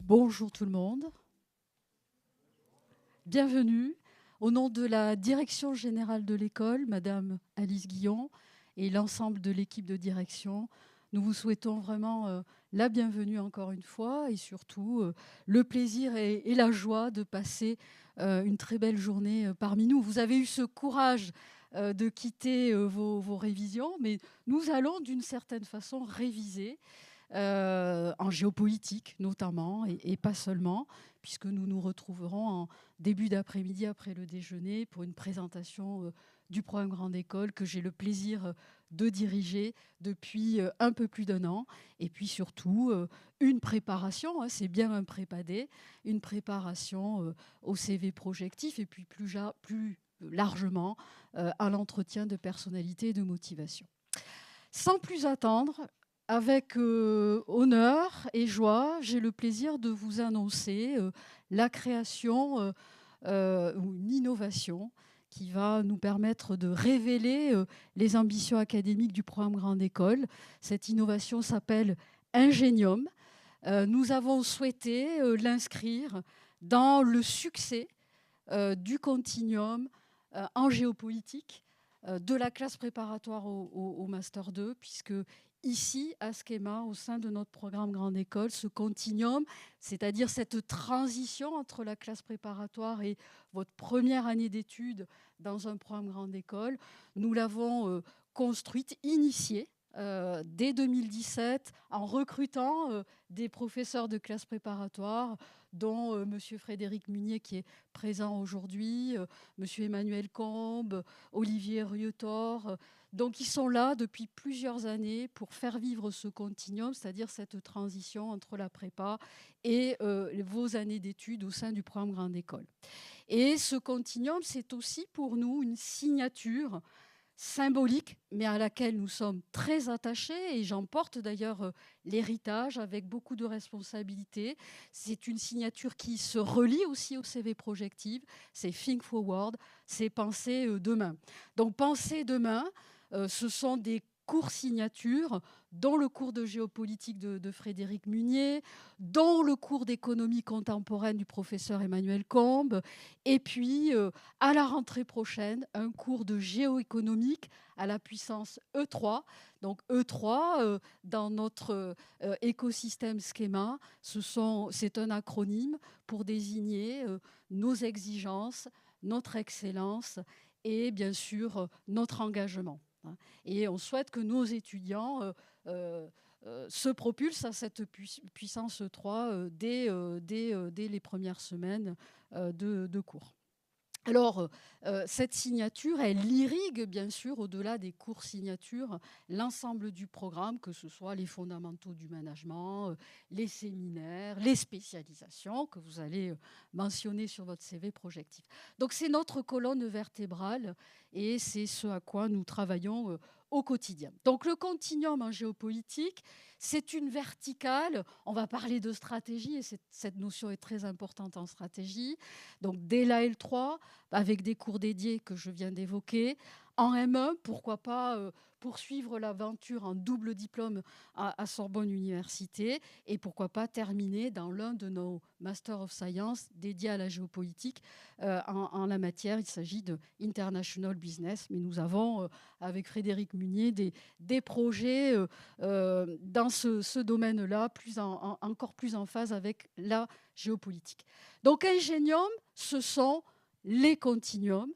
Bonjour tout le monde. Bienvenue. Au nom de la direction générale de l'école, Madame Alice Guillon et l'ensemble de l'équipe de direction, nous vous souhaitons vraiment la bienvenue encore une fois et surtout le plaisir et la joie de passer une très belle journée parmi nous. Vous avez eu ce courage de quitter vos révisions, mais nous allons d'une certaine façon réviser en géopolitique notamment, et pas seulement, puisque nous nous retrouverons en début d'après-midi après le déjeuner pour une présentation du programme Grande École que j'ai le plaisir de diriger depuis un peu plus d'1 an. Et puis surtout, une préparation, hein, c'est bien un prépadé, une préparation au CV projectif et puis plus largement à l'entretien de personnalité et de motivation. Sans plus attendre, avec honneur et joie, j'ai le plaisir de vous annoncer la création ou une innovation qui va nous permettre de révéler les ambitions académiques du programme Grande École. Cette innovation s'appelle Ingénium. Nous avons souhaité l'inscrire dans le succès du continuum en géopolitique de la classe préparatoire au Master 2, puisque ici, à Schema, au sein de notre programme Grande École, ce continuum, c'est-à-dire cette transition entre la classe préparatoire et votre première année d'études dans un programme Grande École, nous l'avons construite, initiée, dès 2017 en recrutant des professeurs de classe préparatoire, dont M. Frédéric Munier qui est présent aujourd'hui, M. Emmanuel Combe, Olivier Rietor. Donc ils sont là depuis plusieurs années pour faire vivre ce continuum, c'est-à-dire cette transition entre la prépa et vos années d'études au sein du programme Grande École. Et ce continuum, c'est aussi pour nous une signature symbolique, mais à laquelle nous sommes très attachés, et j'en porte d'ailleurs l'héritage avec beaucoup de responsabilités. C'est une signature qui se relie aussi au CV Projective, c'est Think Forward, c'est penser demain. Donc penser demain, ce sont des cours signatures, dont le cours de géopolitique de Frédéric Munier, dont le cours d'économie contemporaine du professeur Emmanuel Combe, et puis à la rentrée prochaine, un cours de géoéconomique à la puissance E3. Donc E3, dans notre écosystème Schema, c'est un acronyme pour désigner nos exigences, notre excellence et bien sûr notre engagement. Et on souhaite que nos étudiants se propulsent à cette puissance 3 dès les premières semaines de cours. Alors, cette signature, elle irrigue bien sûr, au-delà des cours signatures, l'ensemble du programme, que ce soit les fondamentaux du management, les séminaires, les spécialisations que vous allez mentionner sur votre CV projectif. Donc, c'est notre colonne vertébrale et c'est ce à quoi nous travaillons au quotidien. Donc, le continuum en géopolitique, c'est une verticale. On va parler de stratégie et cette notion est très importante en stratégie. Donc, dès la L3, avec des cours dédiés que je viens d'évoquer. En M1, pourquoi pas poursuivre l'aventure en double diplôme à Sorbonne Université et pourquoi pas terminer dans l'un de nos Master of Science dédiés à la géopolitique en la matière. Il s'agit de International Business, mais nous avons, avec Frédéric Munier, des projets dans ce domaine-là, encore plus en phase avec la géopolitique. Donc, Ingénium, ce sont les continuums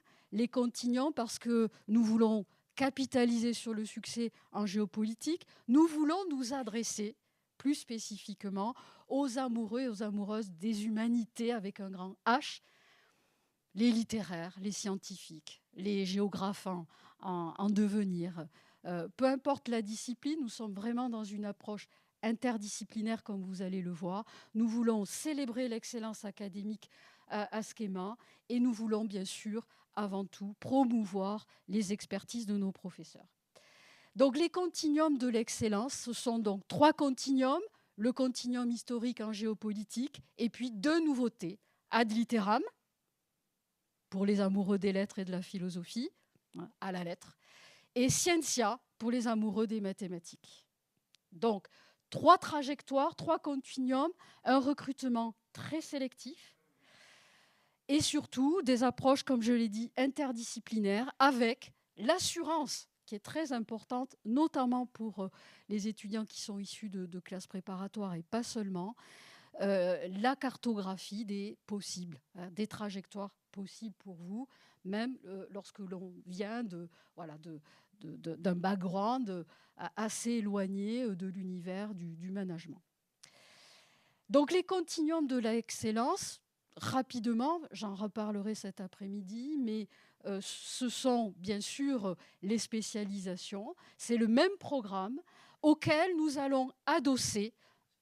parce que nous voulons capitaliser sur le succès en géopolitique. Nous voulons nous adresser plus spécifiquement aux amoureux et aux amoureuses des humanités avec un grand H, les littéraires, les scientifiques, les géographes en devenir. Peu importe la discipline, nous sommes vraiment dans une approche interdisciplinaire, comme vous allez le voir. Nous voulons célébrer l'excellence académique à Schema et nous voulons bien sûr, avant tout, promouvoir les expertises de nos professeurs. Donc les continuums de l'excellence, ce sont donc 3 continuums, le continuum historique en géopolitique et puis 2 nouveautés, ad litteram, pour les amoureux des lettres et de la philosophie, à la lettre, et scientia, pour les amoureux des mathématiques. Donc, 3 trajectoires, 3 continuums, un recrutement très sélectif et surtout des approches, comme je l'ai dit, interdisciplinaires avec l'assurance qui est très importante, notamment pour les étudiants qui sont issus de classes préparatoires et pas seulement, la cartographie des possibles, hein, des trajectoires possibles pour vous, même lorsque l'on vient d'un background assez éloigné de l'univers du management. Donc les continuums de l'excellence, rapidement, j'en reparlerai cet après-midi, mais ce sont bien sûr les spécialisations. C'est le même programme auquel nous allons adosser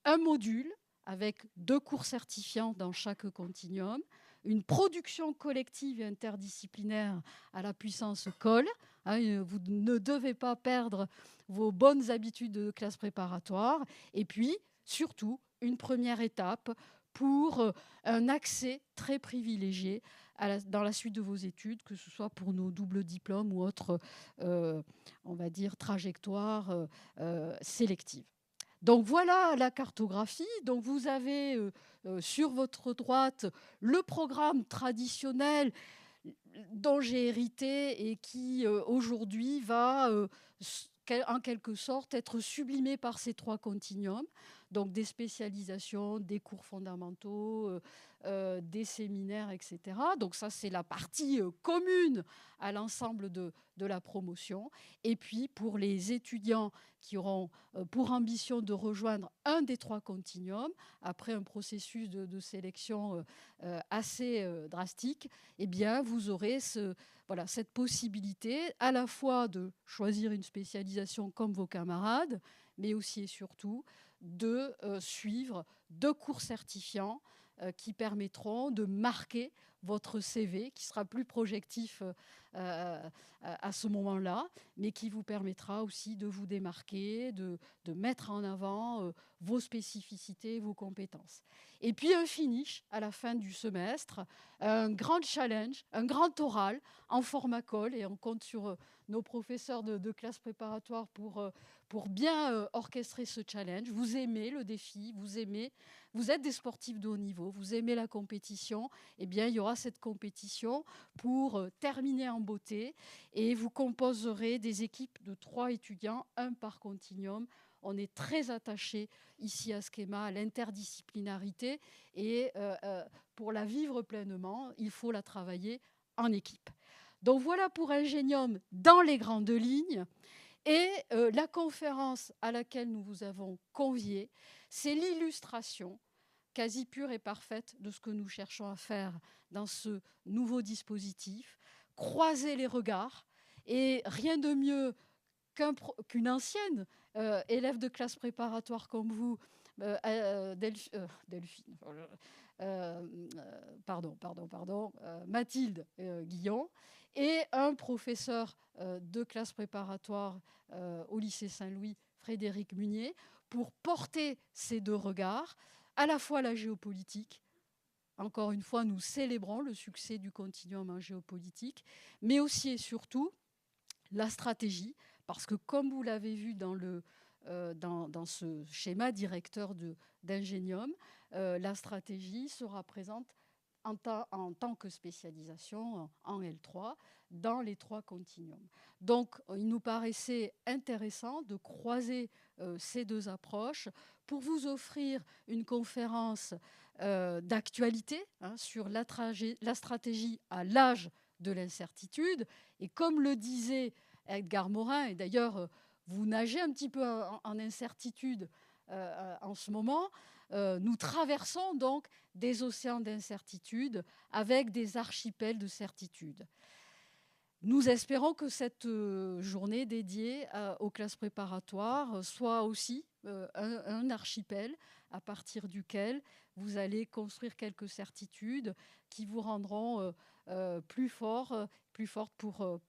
un module avec 2 cours certifiants dans chaque continuum, une production collective et interdisciplinaire à la puissance COL. Vous ne devez pas perdre vos bonnes habitudes de classe préparatoire. Et puis, surtout, une première étape pour un accès très privilégié dans la suite de vos études, que ce soit pour nos doubles diplômes ou autres, on va dire, trajectoires sélectives. Donc voilà la cartographie. Donc vous avez sur votre droite le programme traditionnel dont j'ai hérité et qui aujourd'hui va en quelque sorte être sublimé par ces 3 continuums. Donc des spécialisations, des cours fondamentaux, des séminaires, etc. Donc ça, c'est la partie commune à l'ensemble de la promotion. Et puis, pour les étudiants qui auront pour ambition de rejoindre un des 3 continuums, après un processus de sélection assez drastique, eh bien, vous aurez cette possibilité à la fois de choisir une spécialisation comme vos camarades, mais aussi et surtout de suivre 2 cours certifiants qui permettront de marquer votre CV, qui sera plus projectif à ce moment-là, mais qui vous permettra aussi de vous démarquer, de mettre en avant vos spécificités, vos compétences. Et puis un finish à la fin du semestre, un grand challenge, un grand oral en format call, et on compte sur nos professeurs de classe préparatoire pour bien orchestrer ce challenge. Vous aimez le défi, vous êtes des sportifs de haut niveau, vous aimez la compétition, eh bien, il y aura cette compétition pour terminer en beauté et vous composerez des équipes de 3 étudiants, un par continuum. On est très attaché ici à Schema, à l'interdisciplinarité et pour la vivre pleinement, il faut la travailler en équipe. Donc voilà pour Ingenium dans les grandes lignes. Et la conférence à laquelle nous vous avons convié, c'est l'illustration quasi pure et parfaite de ce que nous cherchons à faire dans ce nouveau dispositif. Croiser les regards, et rien de mieux qu'une ancienne élève de classe préparatoire comme vous, Delphine, Mathilde Guillon, et un professeur de classe préparatoire au lycée Saint-Louis, Frédéric Munier, pour porter ces 2 regards, à la fois la géopolitique. Encore une fois, nous célébrons le succès du continuum en géopolitique, mais aussi et surtout la stratégie, parce que comme vous l'avez vu dans ce schéma directeur d'Ingenium, la stratégie sera présente en tant que spécialisation en L3 dans les 3 continuums. Donc, il nous paraissait intéressant de croiser ces 2 approches pour vous offrir une conférence d'actualité sur la stratégie à l'âge de l'incertitude. Et comme le disait Edgar Morin, et d'ailleurs, vous nagez un petit peu en incertitude en ce moment, nous traversons donc des océans d'incertitude avec des archipels de certitude. Nous espérons que cette journée dédiée aux classes préparatoires soit aussi un archipel à partir duquel vous allez construire quelques certitudes qui vous rendront plus fortes pour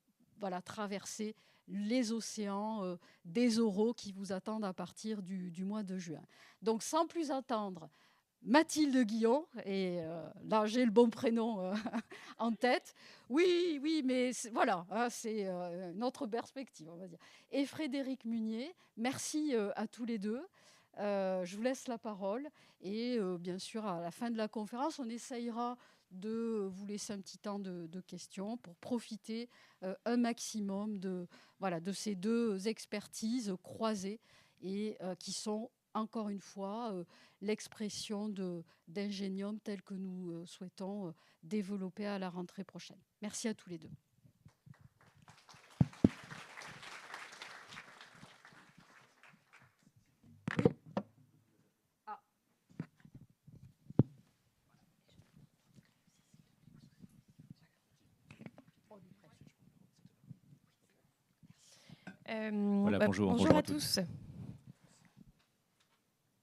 traverser les océans des oraux qui vous attendent à partir du mois de juin. Donc sans plus attendre, Mathilde Guillon, et là j'ai le bon prénom en tête, oui, mais voilà, c'est une autre perspective, on va dire. Et Frédéric Munier, merci à tous les 2. Je vous laisse la parole et bien sûr, à la fin de la conférence, on essayera de vous laisser un petit temps de questions pour profiter un maximum voilà, de ces deux expertises croisées et qui sont encore une fois l'expression d'Ingenium tel que nous souhaitons développer à la rentrée prochaine. Merci à tous les deux. Voilà, bonjour, bonjour à tous.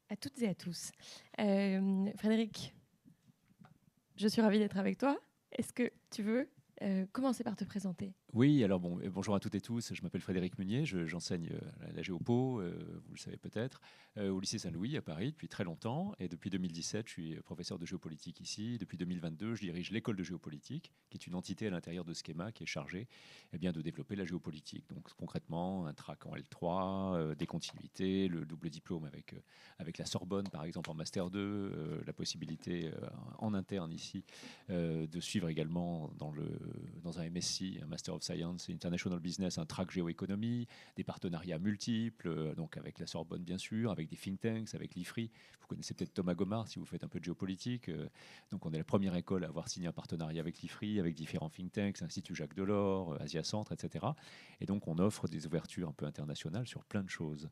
À toutes et à tous. Frédéric, je suis ravie d'être avec toi. Est-ce que tu veux commencer par te présenter ? Oui, alors bonjour à toutes et tous, je m'appelle Frédéric Munier, j'enseigne la géopo, vous le savez peut-être, au lycée Saint-Louis à Paris depuis très longtemps, et depuis 2017 je suis professeur de géopolitique ici. Depuis 2022 je dirige l'école de géopolitique, qui est une entité à l'intérieur de Schema qui est chargée de développer la géopolitique. Donc concrètement un track en L3, des continuités, le double diplôme avec la Sorbonne par exemple en Master 2, la possibilité en interne ici de suivre également dans un MSc, un Master of Science International Business, un track géoéconomie, des partenariats multiples, donc avec la Sorbonne bien sûr, avec des think tanks, avec l'IFRI. Vous connaissez peut-être Thomas Gomard si vous faites un peu de géopolitique. Donc on est la première école à avoir signé un partenariat avec l'IFRI, avec différents think tanks, Institut Jacques Delors, Asia Centre, etc. Et donc on offre des ouvertures un peu internationales sur plein de choses.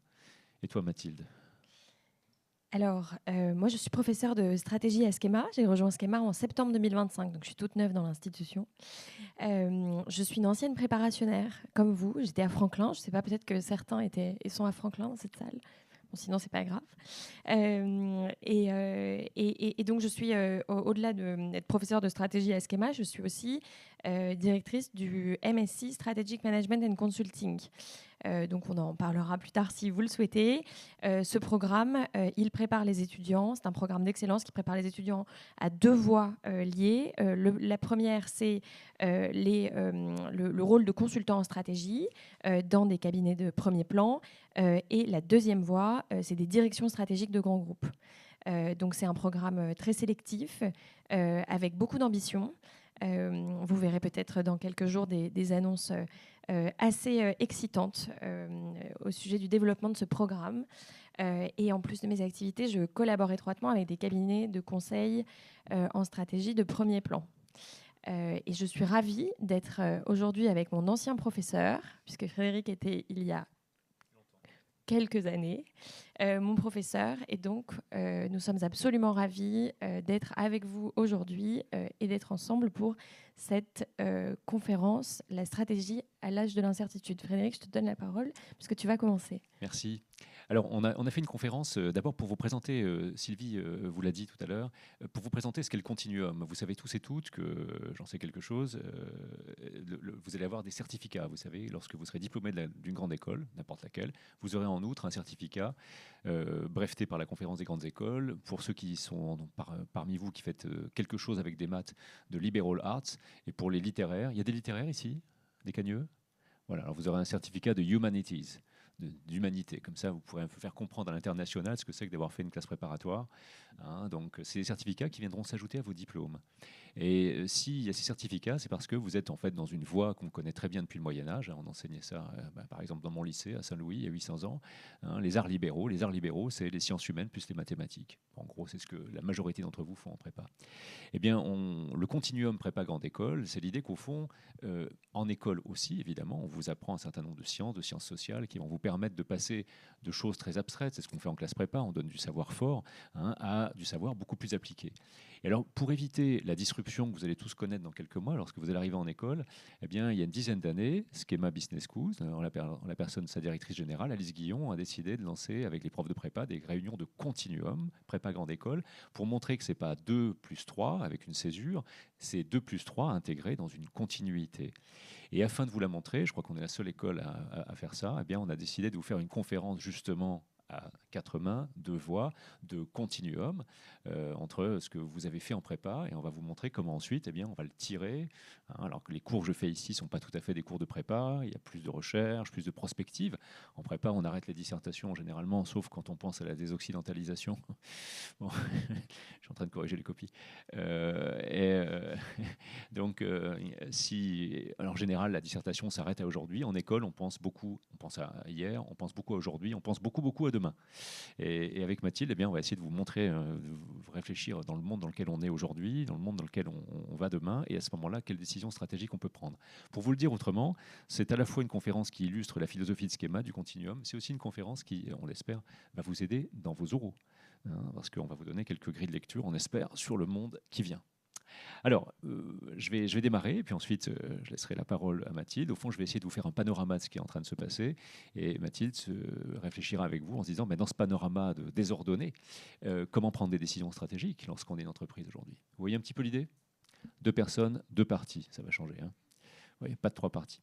Et toi Mathilde ? Alors, moi, je suis professeure de stratégie à Schema. J'ai rejoint Schema en septembre 2025, donc je suis toute neuve dans l'institution. Je suis une ancienne préparationnaire, comme vous. J'étais à Franklin. Je ne sais pas, peut-être que certains sont à Franklin dans cette salle. Bon, sinon, c'est pas grave. Et donc, je suis, au-delà d'être professeure de stratégie à Schema, je suis aussi directrice du MSc Strategic Management and Consulting. Donc on en parlera plus tard si vous le souhaitez. Ce programme, il prépare les étudiants. C'est un programme d'excellence qui prépare les étudiants à deux voies liées. La première, c'est le rôle de consultant en stratégie dans des cabinets de premier plan. Et la deuxième voie, c'est des directions stratégiques de grands groupes. Donc c'est un programme très sélectif, avec beaucoup d'ambition. Vous verrez peut-être dans quelques jours des annonces assez excitantes au sujet du développement de ce programme. Et en plus de mes activités, je collabore étroitement avec des cabinets de conseil en stratégie de premier plan. Et je suis ravie d'être aujourd'hui avec mon ancien professeur, puisque Frédéric était il y a quelques années, mon professeur. Et donc, nous sommes absolument ravis d'être avec vous aujourd'hui et d'être ensemble pour cette conférence, la stratégie à l'âge de l'incertitude. Frédéric, je te donne la parole, puisque tu vas commencer. Merci. Alors, on a fait une conférence d'abord pour vous présenter, Sylvie vous l'a dit tout à l'heure, pour vous présenter ce qu'est le continuum. Vous savez tous et toutes que, j'en sais quelque chose, vous allez avoir des certificats. Vous savez, lorsque vous serez diplômé d'une grande école, n'importe laquelle, vous aurez en outre un certificat breveté par la conférence des grandes écoles. Pour ceux qui sont parmi vous qui faites quelque chose avec des maths, de liberal arts. Et pour les littéraires, il y a des littéraires ici, des cagneux. Voilà, alors vous aurez un certificat de humanities, d'humanité. Comme ça, vous pourrez un peu faire comprendre à l'international ce que c'est que d'avoir fait une classe préparatoire. Donc, c'est des certificats qui viendront s'ajouter à vos diplômes. Et s'il y a ces certificats, c'est parce que vous êtes en fait dans une voie qu'on connaît très bien depuis le Moyen-Âge. On enseignait ça, par exemple, dans mon lycée à Saint-Louis, il y a 800 ans. Les arts libéraux. Les arts libéraux, c'est les sciences humaines plus les mathématiques. En gros, c'est ce que la majorité d'entre vous font en prépa. Eh bien, le continuum prépa grande école, c'est l'idée qu'au fond, en école aussi, évidemment, on vous apprend un certain nombre de sciences sociales qui vont vous permettre de passer de choses très abstraites, c'est ce qu'on fait en classe prépa, on donne du savoir fort, à du savoir beaucoup plus appliqué. Et alors, pour éviter la disruption que vous allez tous connaître dans quelques mois, lorsque vous allez arriver en école, eh bien, il y a une dizaine d'années, Schema Business Schools, en la personne de sa directrice générale, Alice Guillon, a décidé de lancer avec les profs de prépa des réunions de continuum, prépa grande école, pour montrer que ce n'est pas 2 plus 3 avec une césure, c'est 2 plus 3 intégrés dans une continuité. Et afin de vous la montrer, je crois qu'on est la seule école à faire ça, eh bien, on a décidé de vous faire une conférence justement à 4 mains, 2 voix, de continuum entre ce que vous avez fait en prépa, et on va vous montrer comment ensuite, eh bien, on va le tirer. Alors que les cours que je fais ici ne sont pas tout à fait des cours de prépa, il y a plus de recherche, plus de prospective. En prépa, on arrête les dissertations généralement, sauf quand on pense à la désoccidentalisation. Bon, je suis en train de corriger les copies. Donc, en général, la dissertation s'arrête à aujourd'hui. En école, on pense à hier, on pense beaucoup à aujourd'hui, on pense beaucoup à demain. Et avec Mathilde, eh bien, on va essayer de vous montrer, de vous réfléchir dans le monde dans lequel on est aujourd'hui, dans le monde dans lequel on va demain, et à ce moment-là, quelles décisions stratégiques on peut prendre. Pour vous le dire autrement, c'est à la fois une conférence qui illustre la philosophie de Schema, du continuum, c'est aussi une conférence qui, on l'espère, va vous aider dans vos oraux, parce qu'on va vous donner quelques grilles de lecture, on espère, sur le monde qui vient. Alors, je vais démarrer, et puis ensuite, je laisserai la parole à Mathilde. Au fond, je vais essayer de vous faire un panorama de ce qui est en train de se passer, et Mathilde réfléchira avec vous en se disant, mais dans ce panorama désordonné, comment prendre des décisions stratégiques lorsqu'on est une entreprise aujourd'hui. Vous voyez un petit peu l'idée ? 2 personnes, 2 parties, ça va changer, hein. Oui, pas de 3 parties.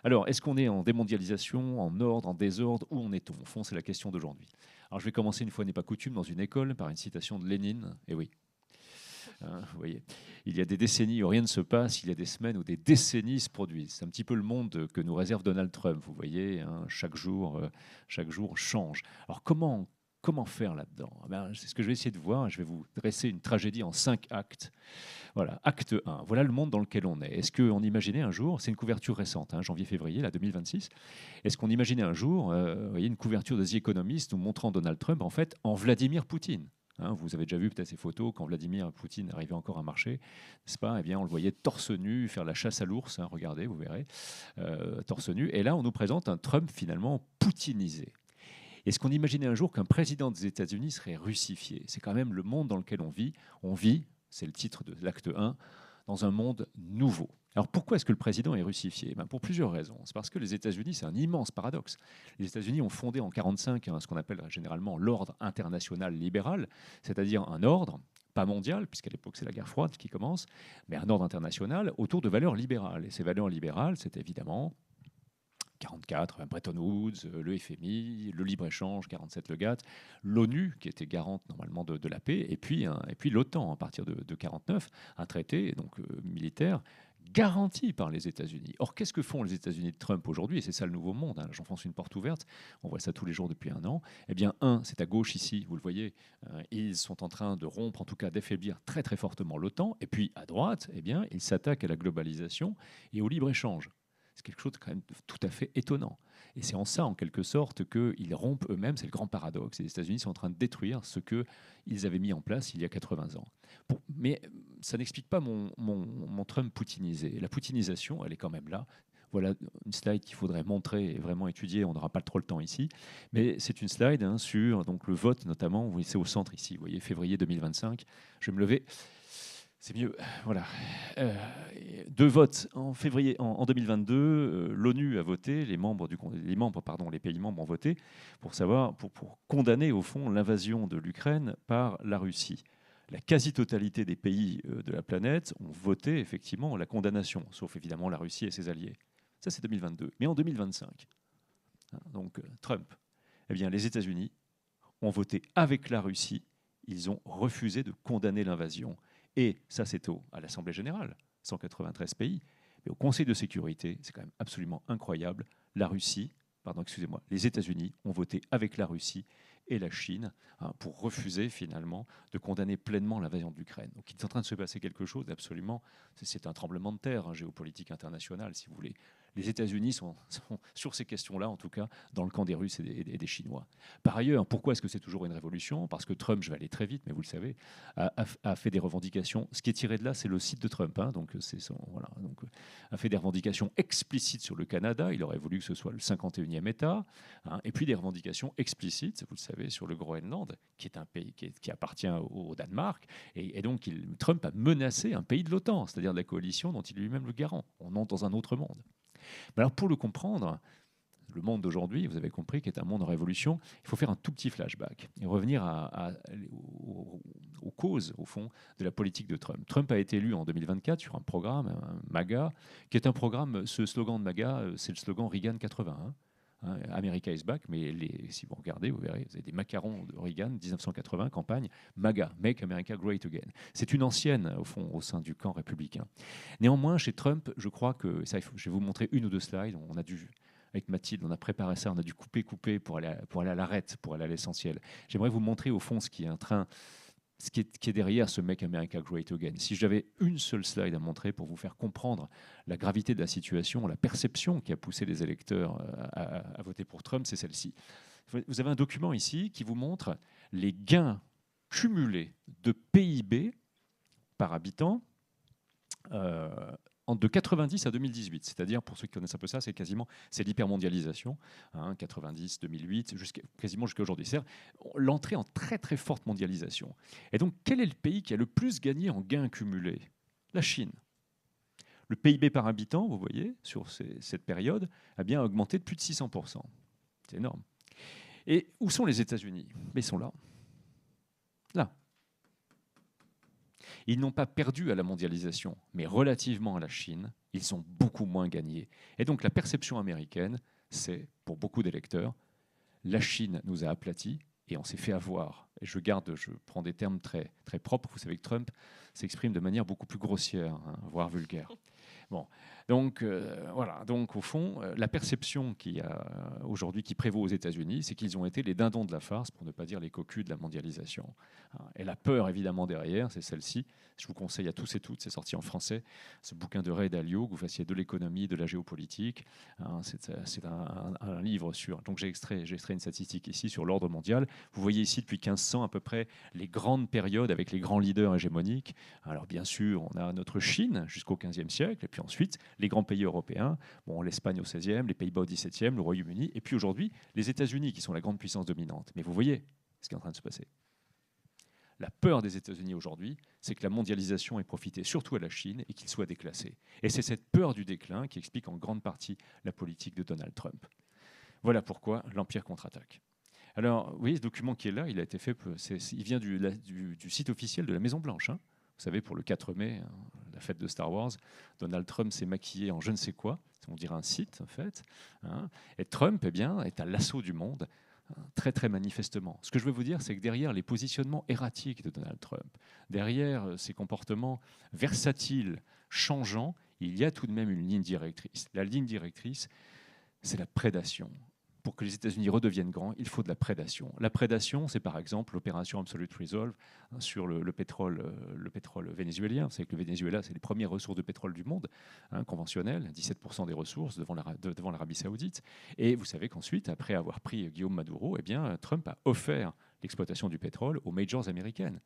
Alors, est-ce qu'on est en démondialisation, en ordre, en désordre, où en est-on ? Au fond, c'est la question d'aujourd'hui. Alors, je vais commencer, une fois n'est pas coutume, dans une école, par une citation de Lénine. Et oui, vous voyez, il y a des décennies où rien ne se passe, il y a des semaines où des décennies se produisent. C'est un petit peu le monde que nous réserve Donald Trump, vous voyez, hein, chaque jour change. Alors, comment faire là-dedans ? C'est ce que je vais essayer de voir. Je vais vous dresser une tragédie en 5 actes. Voilà, acte 1. Voilà le monde dans lequel on est. Est-ce qu'on imaginait un jour, c'est une couverture récente, hein, janvier-février, là, 2026, est-ce qu'on imaginait un jour, vous voyez, une couverture de The Economist nous montrant Donald Trump, en fait, en Vladimir Poutine, hein, vous avez déjà vu peut-être ces photos quand Vladimir Poutine arrivait encore à marcher, n'est-ce pas ? Eh bien, on le voyait torse nu, faire la chasse à l'ours, hein, regardez, vous verrez, torse nu. Et là, on nous présente un Trump finalement poutinisé. Est-ce qu'on imaginait un jour qu'un président des États-Unis serait russifié ? C'est quand même le monde dans lequel on vit. On vit, c'est le titre de l'acte 1, dans un monde nouveau. Alors pourquoi est-ce que le président est russifié ? Pour plusieurs raisons. C'est parce que les États-Unis, c'est un immense paradoxe. Les États-Unis ont fondé en 1945 ce qu'on appelle généralement l'ordre international libéral, c'est-à-dire un ordre, pas mondial, puisqu'à l'époque c'est la guerre froide qui commence, mais un ordre international autour de valeurs libérales. Et ces valeurs libérales, c'est évidemment 44, Bretton Woods, le FMI, le libre-échange, 47, le GATT, l'ONU, qui était garante normalement de la paix, et puis l'OTAN, à partir de 49, un traité donc, militaire garanti par les États-Unis. Or, qu'est-ce que font les États-Unis de Trump aujourd'hui ? Et c'est ça le nouveau monde, hein, j'enfonce une porte ouverte, on voit ça tous les jours depuis 1 an. Eh bien, c'est à gauche ici, vous le voyez, ils sont en train de rompre, en tout cas d'affaiblir très très fortement l'OTAN, et puis à droite, eh bien, ils s'attaquent à la globalisation et au libre-échange. C'est quelque chose de quand même tout à fait étonnant. Et c'est en ça, en quelque sorte, qu'ils rompent eux-mêmes. C'est le grand paradoxe. Les États-Unis sont en train de détruire ce qu'ils avaient mis en place il y a 80 ans. Mais ça n'explique pas mon Trump poutinisé. La poutinisation, elle est quand même là. Voilà une slide qu'il faudrait montrer et vraiment étudier. On n'aura pas trop le temps ici. Mais c'est une slide sur donc, le vote, notamment. Vous voyez, c'est au centre ici. Vous voyez, février 2025. Je vais me lever. C'est mieux. Voilà. 2 votes en février en 2022. L'ONU a voté, les pays membres ont voté pour condamner au fond l'invasion de l'Ukraine par la Russie. La quasi-totalité des pays de la planète ont voté effectivement la condamnation, sauf évidemment la Russie et ses alliés. Ça, c'est 2022. Mais en 2025, donc Trump, eh bien, les États-Unis ont voté avec la Russie. Ils ont refusé de condamner l'invasion. Et ça, c'est à l'Assemblée générale, 193 pays. Mais au Conseil de sécurité, c'est quand même absolument incroyable. Les États-Unis ont voté avec la Russie et la Chine pour refuser finalement de condamner pleinement l'invasion de l'Ukraine. Donc il est en train de se passer quelque chose d'absolument... C'est un tremblement de terre, géopolitique international, si vous voulez. Les États-Unis sont sur ces questions-là, en tout cas, dans le camp des Russes et des Chinois. Par ailleurs, pourquoi est-ce que c'est toujours une révolution ? Parce que Trump, je vais aller très vite, mais vous le savez, a fait des revendications. Ce qui est tiré de là, c'est le site de Trump. Donc, a fait des revendications explicites sur le Canada. Il aurait voulu que ce soit le 51e État. Et puis des revendications explicites, vous le savez, sur le Groenland, qui est un pays qui appartient au Danemark. Et donc, Trump a menacé un pays de l'OTAN, c'est-à-dire de la coalition dont il est lui-même le garant. On entre dans un autre monde. Mais alors, pour le comprendre, le monde d'aujourd'hui, vous avez compris, qui est un monde en révolution, il faut faire un tout petit flashback et revenir aux causes, au fond, de la politique de Trump. Trump a été élu en 2024 sur un programme, un MAGA, qui est un programme, ce slogan de MAGA, c'est le slogan Reagan 81. hein, America is back, mais si vous regardez, vous verrez, vous avez des macarons de Reagan, 1980, campagne, MAGA, Make America Great Again. C'est une ancienne, au fond, au sein du camp républicain. Néanmoins, chez Trump, je crois que, ça, je vais vous montrer une ou deux slides, on a dû... Avec Mathilde, on a préparé ça, on a dû couper pour aller à l'arête, pour aller à l'essentiel. J'aimerais vous montrer au fond ce qui est derrière ce Make America Great Again. Si j'avais une seule slide à montrer pour vous faire comprendre la gravité de la situation, la perception qui a poussé les électeurs à voter pour Trump, c'est celle-ci. Vous avez un document ici qui vous montre les gains cumulés de PIB par habitant de 90 à 2018, c'est-à-dire, pour ceux qui connaissent un peu ça, c'est l'hypermondialisation, 90, 2008, quasiment jusqu'à aujourd'hui. C'est l'entrée en très très forte mondialisation. Et donc, quel est le pays qui a le plus gagné en gains cumulés? La Chine. Le PIB par habitant, vous voyez, sur cette période, a bien augmenté de plus de 600%. C'est énorme. Et où sont les États-Unis? Mais ils sont là. Là. Ils n'ont pas perdu à la mondialisation, mais relativement à la Chine, ils ont beaucoup moins gagné. Et donc la perception américaine, c'est, pour beaucoup d'électeurs, la Chine nous a aplatis et on s'est fait avoir. Et je prends des termes très, très propres. Vous savez que Trump s'exprime de manière beaucoup plus grossière, voire vulgaire. Bon, donc voilà. Donc au fond, la perception aujourd'hui qui prévaut aux États-Unis, c'est qu'ils ont été les dindons de la farce, pour ne pas dire les cocus de la mondialisation. Et la peur, évidemment, derrière, c'est celle-ci. Je vous conseille à tous et toutes, c'est sorti en français, ce bouquin de Ray Dalio, que vous fassiez de l'économie, de la géopolitique. C'est un livre sur... Donc j'ai extrait une statistique ici sur l'ordre mondial. Vous voyez ici, depuis 1500 à peu près, les grandes périodes avec les grands leaders hégémoniques. Alors bien sûr, on a notre Chine jusqu'au 15e siècle, et puis ensuite, les grands pays européens, l'Espagne au 16e, les Pays-Bas au 17e, le Royaume-Uni, et puis aujourd'hui, les États-Unis qui sont la grande puissance dominante. Mais vous voyez ce qui est en train de se passer. La peur des États-Unis aujourd'hui, c'est que la mondialisation ait profité surtout à la Chine et qu'il soit déclassé. Et c'est cette peur du déclin qui explique en grande partie la politique de Donald Trump. Voilà pourquoi l'Empire contre-attaque. Alors, vous voyez, ce document qui est là, il a été fait, il vient du site officiel de la Maison-Blanche. Vous savez, pour le 4 mai, la fête de Star Wars, Donald Trump s'est maquillé en je ne sais quoi, on dirait un site en fait. Et Trump, eh bien, est à l'assaut du monde, très très manifestement. Ce que je veux vous dire, c'est que derrière les positionnements erratiques de Donald Trump, derrière ses comportements versatiles, changeants, il y a tout de même une ligne directrice. La ligne directrice, c'est la prédation. Pour que les États-Unis redeviennent grands, il faut de la prédation. La prédation, c'est par exemple l'opération Absolute Resolve sur le pétrole vénézuélien. Vous savez que le Venezuela, c'est les premières ressources de pétrole du monde, conventionnelles, 17% des ressources devant l'Arabie Saoudite. Et vous savez qu'ensuite, après avoir pris Guillaume Maduro, eh bien, Trump a offert l'exploitation du pétrole aux majors américaines.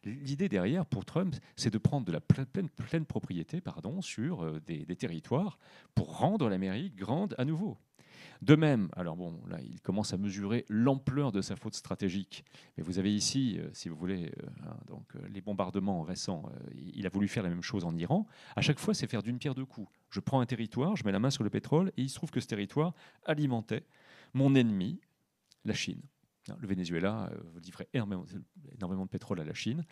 L'idée derrière, pour Trump, c'est de prendre de la pleine propriété sur des territoires pour rendre l'Amérique grande à nouveau. De même, alors bon, là, il commence à mesurer l'ampleur de sa faute stratégique. Mais vous avez ici, si vous voulez, les bombardements récents. Il a voulu faire la même chose en Iran. À chaque fois, c'est faire d'une pierre deux coups. Je prends un territoire, je mets la main sur le pétrole, et il se trouve que ce territoire alimentait mon ennemi, la Chine. Le Venezuela livrait énormément de pétrole à la Chine.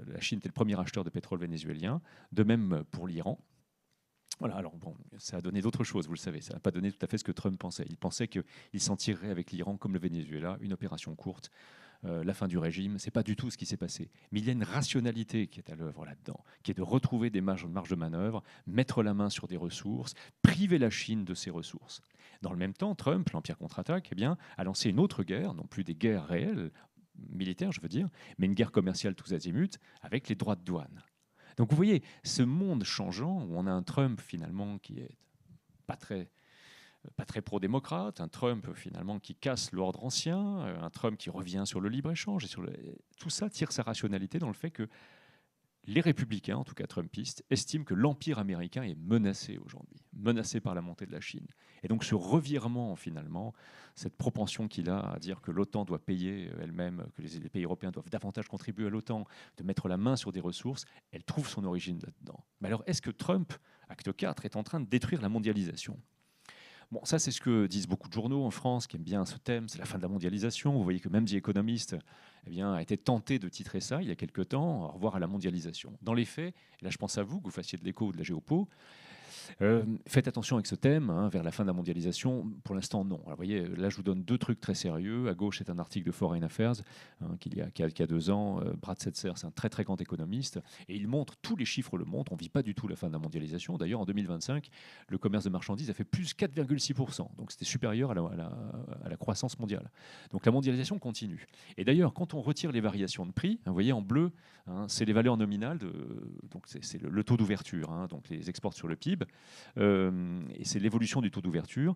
La Chine était le premier acheteur de pétrole vénézuélien. De même pour l'Iran. Voilà, alors bon, ça a donné d'autres choses, vous le savez. Ça n'a pas donné tout à fait ce que Trump pensait. Il pensait qu'il s'en tirerait avec l'Iran comme le Venezuela, une opération courte, la fin du régime. Ce n'est pas du tout ce qui s'est passé. Mais il y a une rationalité qui est à l'œuvre là-dedans, qui est de retrouver des marges de manœuvre, mettre la main sur des ressources, priver la Chine de ses ressources. Dans le même temps, Trump, l'Empire contre-attaque, eh bien, a lancé une autre guerre, non plus des guerres réelles, militaires, je veux dire, mais une guerre commerciale tous azimuts, avec les droits de douane. Donc vous voyez, ce monde changeant, où on a un Trump finalement qui est pas très pro-démocrate, un Trump finalement qui casse l'ordre ancien, un Trump qui revient sur le libre-échange, tout ça tire sa rationalité dans le fait que les républicains, en tout cas trumpistes, estiment que l'empire américain est menacé aujourd'hui, menacé par la montée de la Chine. Et donc ce revirement finalement, cette propension qu'il a à dire que l'OTAN doit payer elle-même, que les pays européens doivent davantage contribuer à l'OTAN, de mettre la main sur des ressources, elle trouve son origine là-dedans. Mais alors est-ce que Trump, acte 4, est en train de détruire la mondialisation ? Bon, ça, c'est ce que disent beaucoup de journaux en France qui aiment bien ce thème, c'est la fin de la mondialisation. Vous voyez que même The Economist a été tenté de titrer ça il y a quelque temps, au revoir à la mondialisation. Dans les faits, et là je pense à vous, que vous fassiez de l'éco ou de la géopo, Faites attention avec ce thème, hein, vers la fin de la mondialisation. Pour l'instant, non. Alors, vous voyez, là, je vous donne deux trucs très sérieux. À gauche, c'est un article de Foreign Affairs hein, qui a 2 ans. Brad Setser, c'est un très très grand économiste. Et il montre, tous les chiffres le montrent, on ne vit pas du tout la fin de la mondialisation. D'ailleurs, en 2025, le commerce de marchandises a fait plus 4,6%. Donc, c'était supérieur à la croissance mondiale. Donc, la mondialisation continue. Et d'ailleurs, quand on retire les variations de prix, hein, vous voyez en bleu, hein, c'est les valeurs nominales, donc c'est le taux d'ouverture, hein, donc les exports sur le PIB. Et c'est l'évolution du taux d'ouverture.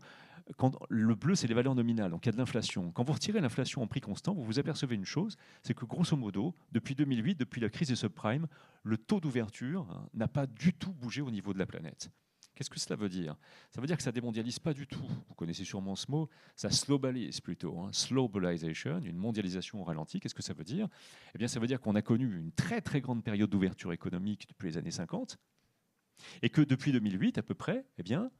Quand le bleu, c'est les valeurs nominales, donc il y a de l'inflation. Quand vous retirez l'inflation en prix constant, vous vous apercevez une chose, c'est que grosso modo, depuis 2008, depuis la crise des subprimes, le taux d'ouverture hein, n'a pas du tout bougé au niveau de la planète. Qu'est-ce que cela veut dire? Ça veut dire que ça ne démondialise pas du tout. Vous connaissez sûrement ce mot, ça slobalise plutôt, hein, slowbalization, une mondialisation au ralenti. Qu'est-ce que ça veut dire? Eh bien, ça veut dire qu'on a connu une très très grande période d'ouverture économique depuis les années 50, et que depuis 2008 à peu près, eh bien,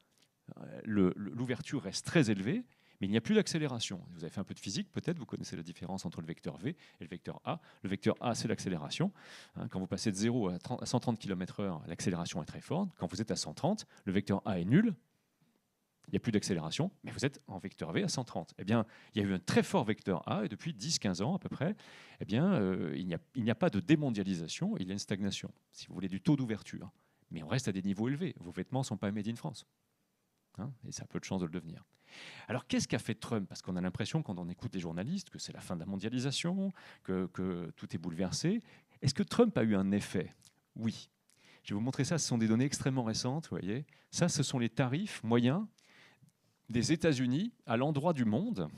l'ouverture reste très élevée, mais il n'y a plus d'accélération. Vous avez fait un peu de physique, peut-être, vous connaissez la différence entre le vecteur V et le vecteur A. Le vecteur A, c'est l'accélération. Hein, quand vous passez de 0 à 130 km/h, l'accélération est très forte. Quand vous êtes à 130, le vecteur A est nul. Il n'y a plus d'accélération, mais vous êtes en vecteur V à 130. Eh bien, il y a eu un très fort vecteur A, et depuis 10-15 ans à peu près, eh bien, il n'y a pas de démondialisation, il y a une stagnation, si vous voulez, du taux d'ouverture. Mais on reste à des niveaux élevés. Vos vêtements ne sont pas made in France. Hein, et ça a peu de chances de le devenir. Alors, qu'est-ce qu'a fait Trump? Parce qu'on a l'impression, quand on écoute les journalistes, que c'est la fin de la mondialisation, que tout est bouleversé. Est-ce que Trump a eu un effet? Oui. Je vais vous montrer ça. Ce sont des données extrêmement récentes. Vous voyez, ça, ce sont les tarifs moyens des États-Unis à l'endroit du monde.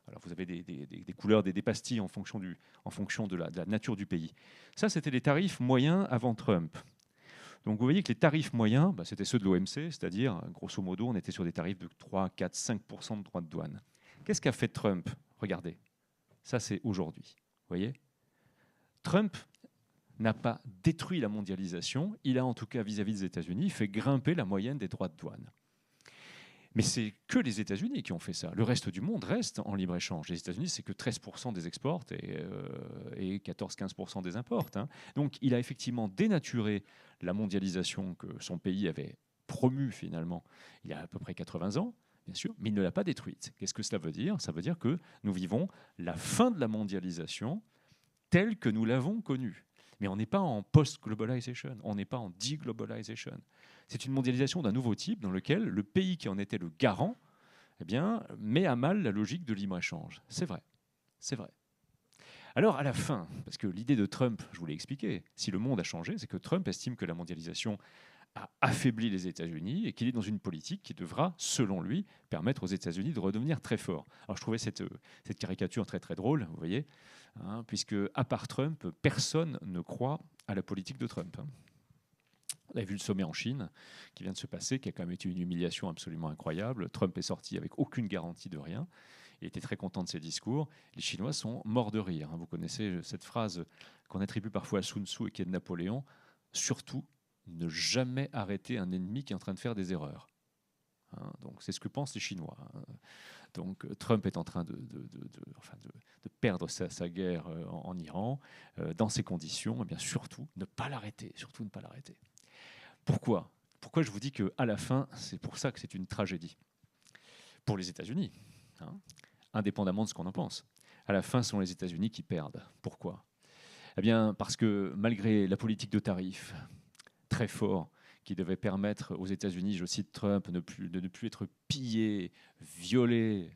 Alors, vous avez des couleurs, des pastilles en fonction de la nature du pays. Ça, c'était les tarifs moyens avant Trump. Donc vous voyez que les tarifs moyens, c'était ceux de l'OMC, c'est-à-dire, grosso modo, on était sur des tarifs de 3, 4, 5% de droits de douane. Qu'est-ce qu'a fait Trump? Regardez, ça c'est aujourd'hui. Vous voyez, Trump n'a pas détruit la mondialisation, il a en tout cas vis-à-vis des États-Unis fait grimper la moyenne des droits de douane. Mais c'est que les États-Unis qui ont fait ça. Le reste du monde reste en libre-échange. Les États-Unis, c'est que 13% des exportes et 14-15% des importes. Hein. Donc, il a effectivement dénaturé la mondialisation que son pays avait promue finalement il y a à peu près 80 ans, bien sûr, mais il ne l'a pas détruite. Qu'est-ce que cela veut dire? Ça veut dire que nous vivons la fin de la mondialisation telle que nous l'avons connue. Mais on n'est pas en post-globalization, on n'est pas en deglobalization. C'est une mondialisation d'un nouveau type dans lequel le pays qui en était le garant eh bien, met à mal la logique de libre-échange. C'est vrai, c'est vrai. Alors à la fin, parce que l'idée de Trump, je vous l'ai expliqué, si le monde a changé, c'est que Trump estime que la mondialisation a affaibli les États-Unis et qu'il est dans une politique qui devra, selon lui, permettre aux États-Unis de redevenir très forts. Alors je trouvais cette caricature très très drôle, vous voyez, hein, puisque à part Trump, personne ne croit à la politique de Trump. Hein. On a vu le sommet en Chine qui vient de se passer, qui a quand même été une humiliation absolument incroyable. Trump est sorti avec aucune garantie de rien. Il était très content de ses discours. Les Chinois sont morts de rire. Vous connaissez cette phrase qu'on attribue parfois à Sun Tzu et qui est de Napoléon. Surtout, ne jamais arrêter un ennemi qui est en train de faire des erreurs. Donc c'est ce que pensent les Chinois. Donc Trump est en train de perdre sa guerre en Iran. Dans ces conditions, eh bien, surtout ne pas l'arrêter. Surtout ne pas l'arrêter. Pourquoi je vous dis qu'à la fin, c'est pour ça que c'est une tragédie pour les États-Unis, hein, indépendamment de ce qu'on en pense. À la fin, ce sont les États-Unis qui perdent. Pourquoi? Eh bien, parce que malgré la politique de tarifs très fort qui devait permettre aux États-Unis, je cite Trump, de ne plus être pillés, violés,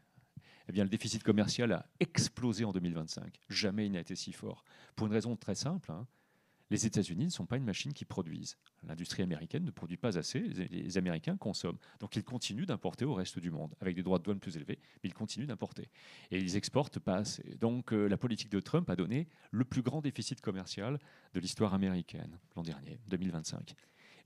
eh bien, le déficit commercial a explosé en 2025. Jamais il n'a été si fort. Pour une raison très simple, hein, les États-Unis ne sont pas une machine qui produise. L'industrie américaine ne produit pas assez, les Américains consomment. Donc ils continuent d'importer au reste du monde, avec des droits de douane plus élevés, mais ils continuent d'importer. Et ils exportent pas assez. Donc la politique de Trump a donné le plus grand déficit commercial de l'histoire américaine l'an dernier, 2025.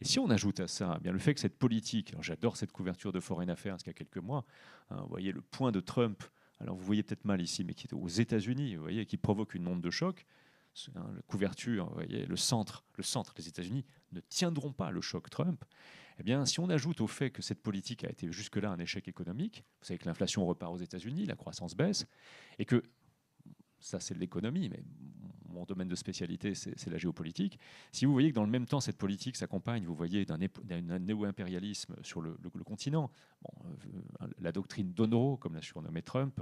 Et si on ajoute à ça eh bien, le fait que cette politique, j'adore cette couverture de Foreign Affairs il y a quelques mois, hein, vous voyez le point de Trump, alors vous voyez peut-être mal ici, mais qui est aux États-Unis, vous voyez, qui provoque une onde de choc. La couverture, vous voyez, le centre des États-Unis ne tiendront pas le choc Trump. Eh bien, si on ajoute au fait que cette politique a été jusque-là un échec économique, vous savez que l'inflation repart aux États-Unis, la croissance baisse, et que ça c'est de l'économie, mais mon domaine de spécialité, c'est la géopolitique. Si vous voyez que dans le même temps, cette politique s'accompagne, vous voyez, d'un néo-impérialisme sur le continent, la doctrine Donroe, comme l'a surnommé Trump,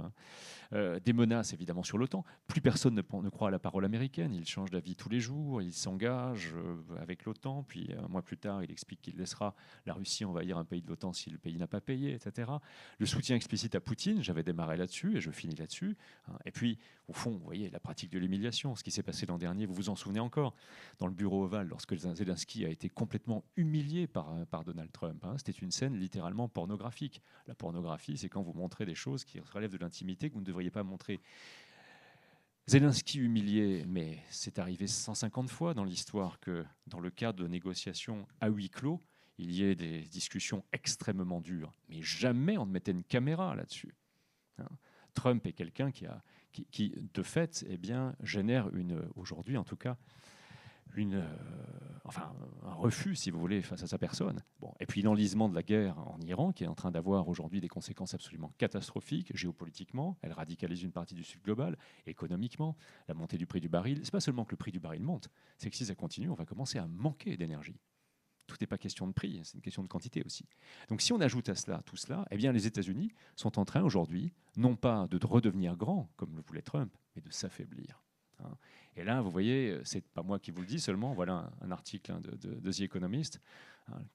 des menaces évidemment sur l'OTAN. Plus personne ne croit à la parole américaine. Il change d'avis tous les jours, il s'engage avec l'OTAN, puis un mois plus tard, il explique qu'il laissera la Russie envahir un pays de l'OTAN si le pays n'a pas payé, etc. Le soutien explicite à Poutine, j'avais démarré là-dessus et je finis là-dessus. Et puis, au fond, vous voyez, la pratique de l'humiliation, ce qui s'est passé l'an dernier, vous vous en souvenez encore, dans le bureau ovale, lorsque Zelensky a été complètement humilié par Donald Trump. C'était une scène littéralement pornographique. La pornographie, c'est quand vous montrez des choses qui relèvent de l'intimité que vous ne devriez pas montrer. Zelensky humilié, mais c'est arrivé 150 fois dans l'histoire que, dans le cadre de négociations à huis clos, il y ait des discussions extrêmement dures. Mais jamais on ne mettait une caméra là-dessus. Trump est quelqu'un qui, de fait, génère aujourd'hui en tout cas, un refus, si vous voulez, face à sa personne. Et puis l'enlisement de la guerre en Iran, qui est en train d'avoir aujourd'hui des conséquences absolument catastrophiques, géopolitiquement, elle radicalise une partie du Sud global, économiquement, la montée du prix du baril. C'est pas seulement que le prix du baril monte, c'est que si ça continue, on va commencer à manquer d'énergie. Tout n'est pas question de prix, c'est une question de quantité aussi. Donc si on ajoute à cela tout cela, les États-Unis sont en train aujourd'hui, non pas de redevenir grands, comme le voulait Trump, mais de s'affaiblir. Et là, vous voyez, c'est pas moi qui vous le dis seulement, voilà un article de The Economist.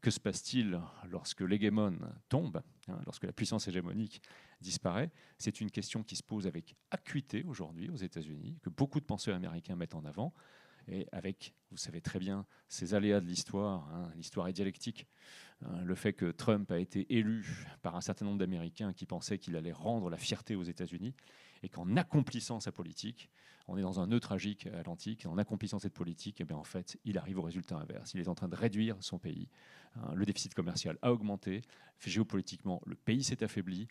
Que se passe-t-il lorsque l'hégémon tombe, lorsque la puissance hégémonique disparaît? C'est une question qui se pose avec acuité aujourd'hui aux États-Unis, que beaucoup de penseurs américains mettent en avant. Et avec, vous savez très bien, ces aléas de l'histoire, l'histoire est dialectique, le fait que Trump a été élu par un certain nombre d'Américains qui pensaient qu'il allait rendre la fierté aux États-Unis, et qu'en accomplissant sa politique, on est dans un nœud tragique atlantique, et en accomplissant cette politique, en fait, il arrive au résultat inverse. Il est en train de réduire son pays. Le déficit commercial a augmenté, géopolitiquement, le pays s'est affaibli,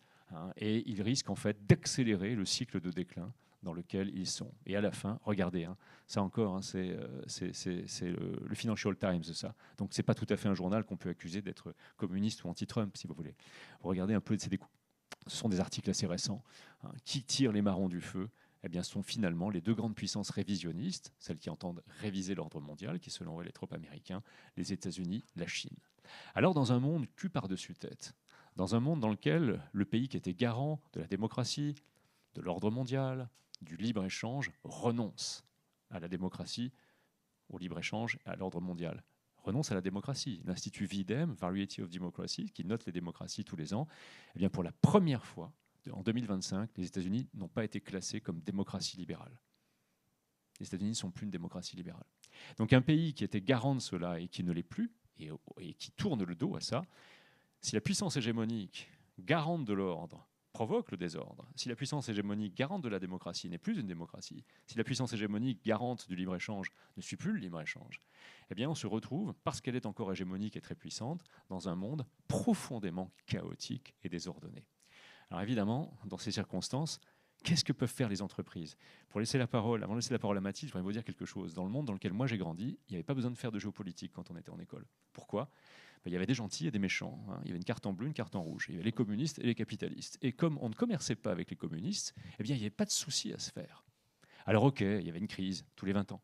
et il risque en fait d'accélérer le cycle de déclin dans lequel ils sont. Et à la fin, regardez, ça encore, c'est le Financial Times, ça. Donc c'est pas tout à fait un journal qu'on peut accuser d'être communiste ou anti-Trump, si vous voulez. Regardez un peu, ce sont des articles assez récents. Qui tirent les marrons du feu? Ce sont finalement les deux grandes puissances révisionnistes, celles qui entendent réviser l'ordre mondial, qui selon eux les troupes américains, les États-Unis, la Chine. Alors dans un monde cul par-dessus tête, dans un monde dans lequel le pays qui était garant de la démocratie, de l'ordre mondial, du libre-échange, renonce à la démocratie, au libre-échange et à l'ordre mondial. Renonce à la démocratie. L'Institut Videm, Variety of Democracy, qui note les démocraties tous les ans, pour la première fois, en 2025, les États-Unis n'ont pas été classés comme démocratie libérale. Les États-Unis ne sont plus une démocratie libérale. Donc un pays qui était garant de cela et qui ne l'est plus, et qui tourne le dos à ça, si la puissance hégémonique, garante de l'ordre, provoque le désordre, si la puissance hégémonique garante de la démocratie n'est plus une démocratie, si la puissance hégémonique garante du libre-échange ne suit plus le libre-échange, on se retrouve, parce qu'elle est encore hégémonique et très puissante, dans un monde profondément chaotique et désordonné. Alors évidemment, dans ces circonstances, qu'est-ce que peuvent faire les entreprises? Avant de laisser la parole à Mathilde, je voudrais vous dire quelque chose. Dans le monde dans lequel moi j'ai grandi, il n'y avait pas besoin de faire de géopolitique quand on était en école. Pourquoi? Il y avait des gentils et des méchants. Il y avait une carte en bleu, une carte en rouge. Il y avait les communistes et les capitalistes. Et comme on ne commerçait pas avec les communistes, il n'y avait pas de souci à se faire. Alors ok, il y avait une crise tous les 20 ans.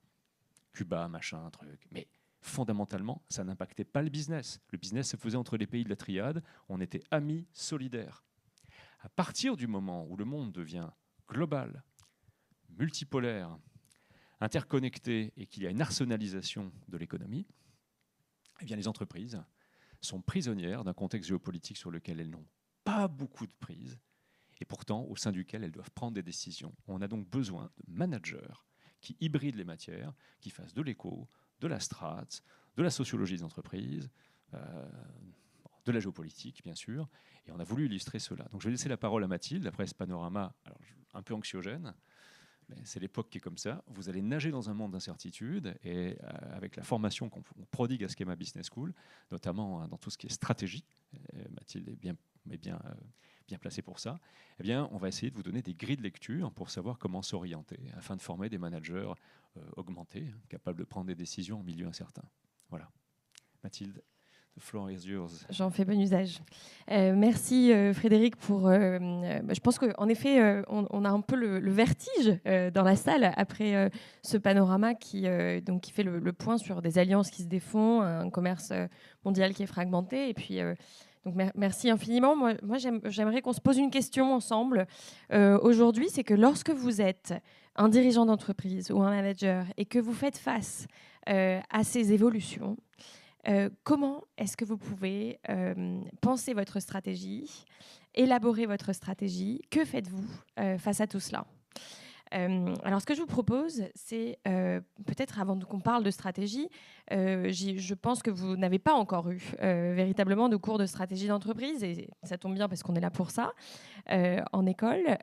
Cuba, machin, truc. Mais fondamentalement, ça n'impactait pas le business. Le business se faisait entre les pays de la triade. On était amis solidaires. À partir du moment où le monde devient global, multipolaire, interconnecté et qu'il y a une arsenalisation de l'économie, les entreprises sont prisonnières d'un contexte géopolitique sur lequel elles n'ont pas beaucoup de prise et pourtant au sein duquel elles doivent prendre des décisions. On a donc besoin de managers qui hybrident les matières, qui fassent de l'éco, de la strat, de la sociologie des entreprises, de la géopolitique, bien sûr. Et on a voulu illustrer cela. Donc je vais laisser la parole à Mathilde, après ce panorama un peu anxiogène. Mais c'est l'époque qui est comme ça. Vous allez nager dans un monde d'incertitude et avec la formation qu'on prodigue à Schema Business School, notamment dans tout ce qui est stratégie, Mathilde est bien placée pour ça, on va essayer de vous donner des grilles de lecture pour savoir comment s'orienter afin de former des managers augmentés, capables de prendre des décisions en milieu incertain. Voilà. Mathilde, floor is yours. J'en fais bon usage. Merci Frédéric pour... je pense qu'en effet, on a un peu le vertige dans la salle après ce panorama qui fait le point sur des alliances qui se défont, un commerce mondial qui est fragmenté. Et puis, donc merci infiniment. Moi j'aimerais qu'on se pose une question ensemble aujourd'hui. C'est que lorsque vous êtes un dirigeant d'entreprise ou un manager et que vous faites face à ces évolutions, comment est-ce que vous pouvez penser votre stratégie, élaborer votre stratégie? Que faites-vous face à tout cela? Alors, ce que je vous propose, c'est peut-être avant qu'on parle de stratégie, je pense que vous n'avez pas encore eu véritablement de cours de stratégie d'entreprise, et ça tombe bien parce qu'on est là pour ça en école.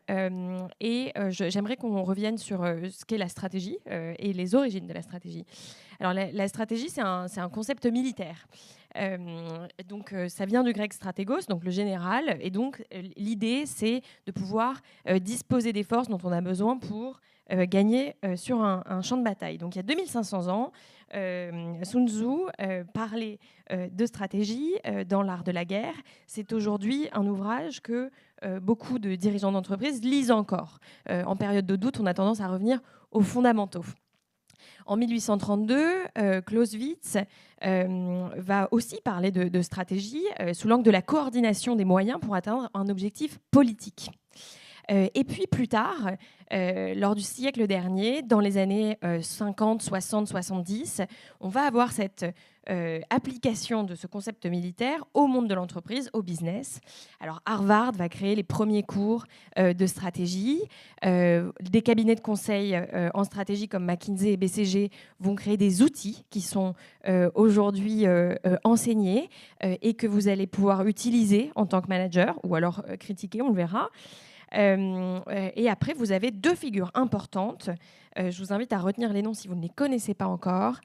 J'aimerais qu'on revienne sur ce qu'est la stratégie et les origines de la stratégie. Alors, la stratégie, c'est un concept militaire. Ça vient du grec stratégos, donc le général, et donc l'idée, c'est de pouvoir disposer des forces dont on a besoin pour gagner sur un champ de bataille. Donc il y a 2500 ans, Sun Tzu parlait de stratégie dans l'art de la guerre. C'est aujourd'hui un ouvrage que beaucoup de dirigeants d'entreprise lisent encore. En période de doute, on a tendance à revenir aux fondamentaux. En 1832, Clausewitz va aussi parler de stratégie sous l'angle de la coordination des moyens pour atteindre un objectif politique. Et puis plus tard, lors du siècle dernier, dans les années 50, 60, 70, on va avoir cette application de ce concept militaire au monde de l'entreprise, au business. Alors Harvard va créer les premiers cours de stratégie. Des cabinets de conseil en stratégie comme McKinsey et BCG vont créer des outils qui sont aujourd'hui enseignés et que vous allez pouvoir utiliser en tant que manager ou alors critiquer, on le verra. Et après, vous avez deux figures importantes. Je vous invite à retenir les noms si vous ne les connaissez pas encore.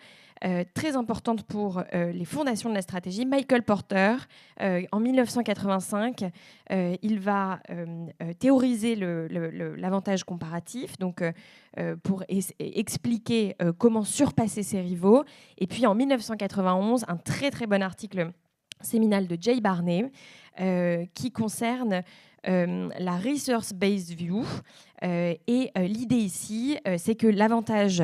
Très importante pour les fondations de la stratégie. Michael Porter, en 1985, il va théoriser l'avantage comparatif, donc pour expliquer comment surpasser ses rivaux. Et puis en 1991, un très très bon article séminal de Jay Barney qui concerne la resource-based view. L'idée ici, c'est que l'avantage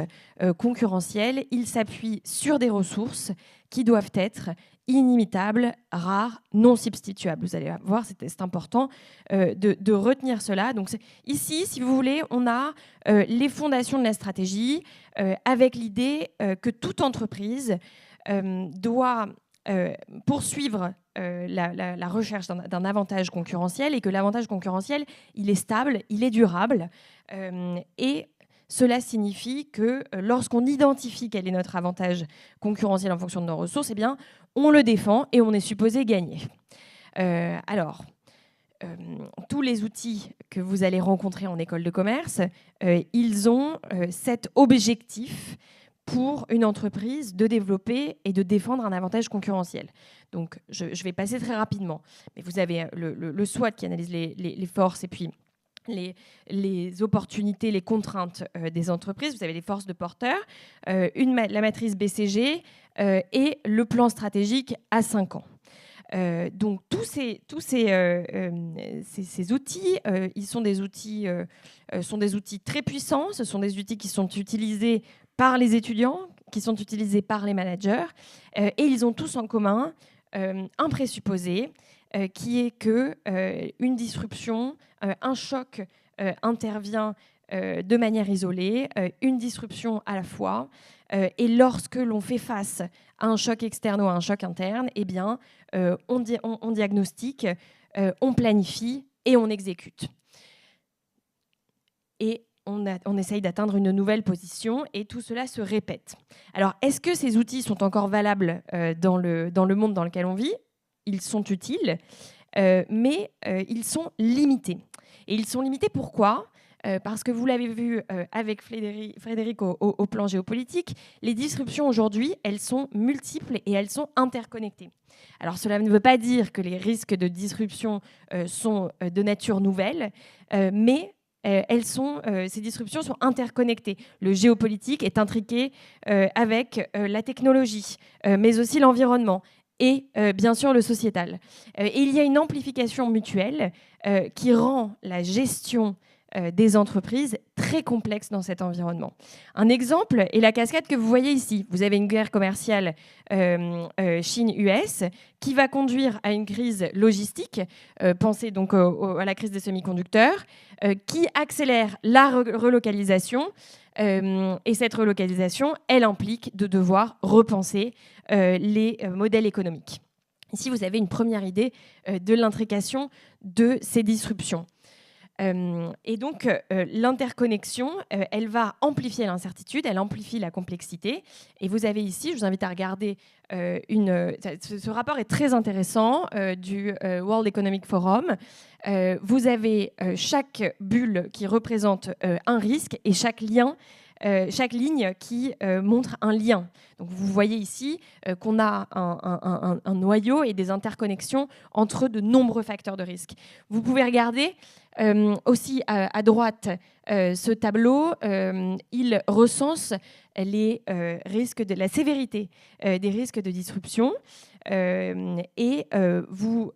concurrentiel, il s'appuie sur des ressources qui doivent être inimitables, rares, non substituables. Vous allez voir, c'est important de retenir cela. Donc ici, si vous voulez, on a les fondations de la stratégie avec l'idée que toute entreprise doit poursuivre la recherche d'un avantage concurrentiel et que l'avantage concurrentiel, il est stable, il est durable. Et cela signifie que lorsqu'on identifie quel est notre avantage concurrentiel en fonction de nos ressources, eh bien, on le défend et on est supposé gagner. Tous les outils que vous allez rencontrer en école de commerce, ils ont cet objectif pour une entreprise de développer et de défendre un avantage concurrentiel. Donc, je vais passer très rapidement. Mais vous avez le SWOT qui analyse les forces et puis les opportunités, les contraintes des entreprises. Vous avez les forces de Porter, la matrice BCG et le plan stratégique à 5 ans. Donc, tous ces outils, ils sont des outils très puissants. Ce sont des outils qui sont utilisés par les étudiants, qui sont utilisés par les managers, et ils ont tous en commun un présupposé qui est que une disruption, un choc intervient de manière isolée, une disruption à la fois, et lorsque l'on fait face à un choc externe ou à un choc interne, eh bien, on diagnostique, on planifie et on exécute. Et on essaye d'atteindre une nouvelle position et tout cela se répète. Alors, est-ce que ces outils sont encore valables dans le monde dans lequel on vit? Ils sont utiles, mais ils sont limités. Et ils sont limités pourquoi? Parce que vous l'avez vu avec Frédéric au plan géopolitique, les disruptions aujourd'hui, elles sont multiples et elles sont interconnectées. Alors, cela ne veut pas dire que les risques de disruption sont de nature nouvelle, mais ces disruptions sont interconnectées. Le géopolitique est intriqué avec la technologie, mais aussi l'environnement. et bien sûr le sociétal. Et il y a une amplification mutuelle qui rend la gestion des entreprises très complexes dans cet environnement. Un exemple est la cascade que vous voyez ici. Vous avez une guerre commerciale Chine-US qui va conduire à une crise logistique, pensez donc à la crise des semi-conducteurs, qui accélère la relocalisation. Et cette relocalisation, elle implique de devoir repenser les modèles économiques. Ici, vous avez une première idée de l'intrication de ces disruptions. Et donc, l'interconnexion, elle va amplifier l'incertitude, elle amplifie la complexité. Et vous avez ici, je vous invite à regarder, ce rapport est très intéressant du World Economic Forum. Vous avez chaque bulle qui représente un risque et chaque ligne qui montre un lien. Donc vous voyez ici qu'on a un noyau et des interconnexions entre de nombreux facteurs de risque. Vous pouvez regarder aussi à droite ce tableau, il recense les risques de la sévérité des risques de disruption. Et vous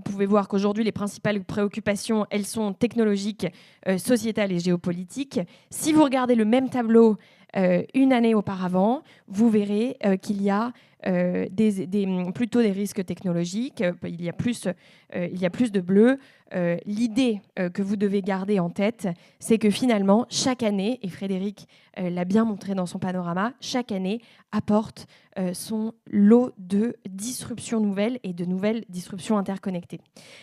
pouvez voir qu'aujourd'hui, les principales préoccupations, elles sont technologiques, sociétales et géopolitiques. Si vous regardez le même tableau une année auparavant, vous verrez qu'il y a plutôt des risques technologiques, il y a plus de bleu. L'idée que vous devez garder en tête, c'est que finalement, chaque année, et Frédéric l'a bien montré dans son panorama, chaque année apporte son lot de disruptions nouvelles et de nouvelles disruptions interconnectées.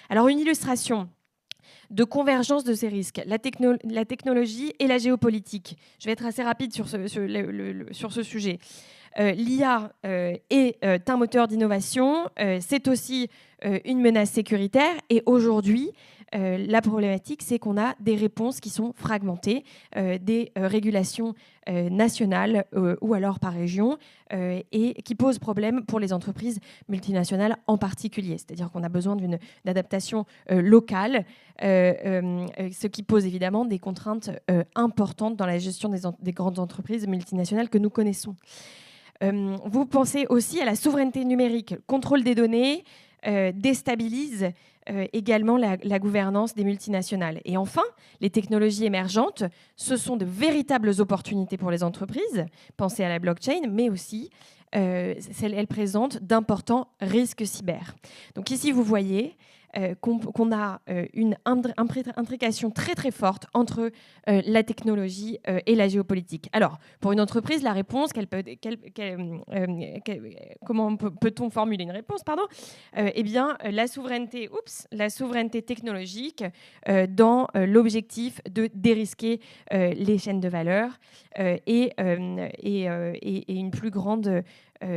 Alors, une illustration de convergence de ces risques, la technologie et la géopolitique. Je vais être assez rapide sur ce sujet. L'IA est un moteur d'innovation, c'est aussi une menace sécuritaire. Et aujourd'hui, la problématique, c'est qu'on a des réponses qui sont fragmentées, des régulations nationales ou alors par région, et qui posent problème pour les entreprises multinationales en particulier. C'est-à-dire qu'on a besoin d'une adaptation locale, ce qui pose évidemment des contraintes importantes dans la gestion des grandes entreprises multinationales que nous connaissons. Vous pensez aussi à la souveraineté numérique. Le contrôle des données déstabilise également la gouvernance des multinationales. Et enfin, les technologies émergentes, ce sont de véritables opportunités pour les entreprises. Pensez à la blockchain, mais aussi elles présentent d'importants risques cyber. Donc ici, vous voyez qu'on a une intrication très très forte entre la technologie et la géopolitique. Alors, pour une entreprise, la réponse, comment peut-on formuler une réponse, eh bien, la souveraineté technologique dans l'objectif de dérisquer les chaînes de valeur et une plus grande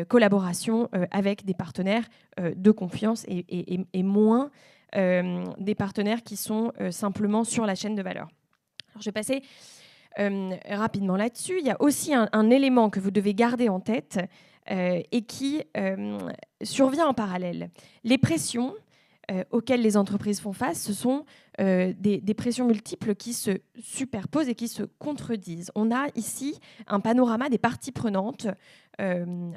collaboration avec des partenaires de confiance et moins des partenaires qui sont simplement sur la chaîne de valeur. Alors, je vais passer rapidement là-dessus. Il y a aussi un élément que vous devez garder en tête et qui survient en parallèle. Les pressions auxquelles les entreprises font face, ce sont des pressions multiples qui se superposent et qui se contredisent. On a ici un panorama des parties prenantes.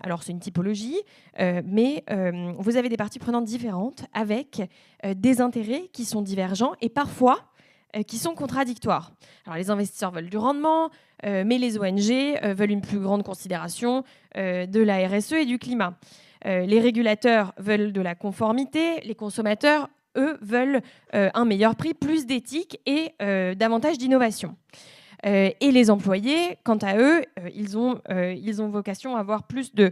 Alors, c'est une typologie, mais vous avez des parties prenantes différentes avec des intérêts qui sont divergents et parfois qui sont contradictoires. Alors, les investisseurs veulent du rendement, mais les ONG veulent une plus grande considération de la RSE et du climat. Les régulateurs veulent de la conformité, les consommateurs, eux, veulent un meilleur prix, plus d'éthique et davantage d'innovation. Et les employés, quant à eux, ils ont vocation à avoir plus de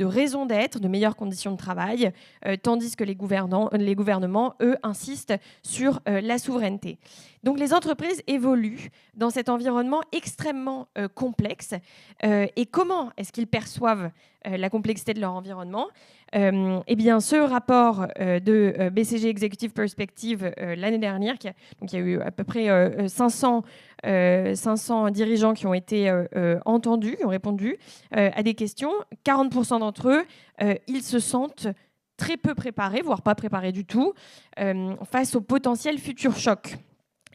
raisons d'être, de meilleures conditions de travail, tandis que les gouvernements, eux, insistent sur la souveraineté. Donc les entreprises évoluent dans cet environnement extrêmement complexe. Et comment est-ce qu'ils perçoivent la complexité de leur environnement ? Eh bien, ce rapport de BCG Executive Perspective l'année dernière, il y a eu à peu près 500 dirigeants qui ont été entendus, qui ont répondu à des questions. 40% d'entre eux, ils se sentent très peu préparés, voire pas préparés du tout, face aux potentiels futurs chocs.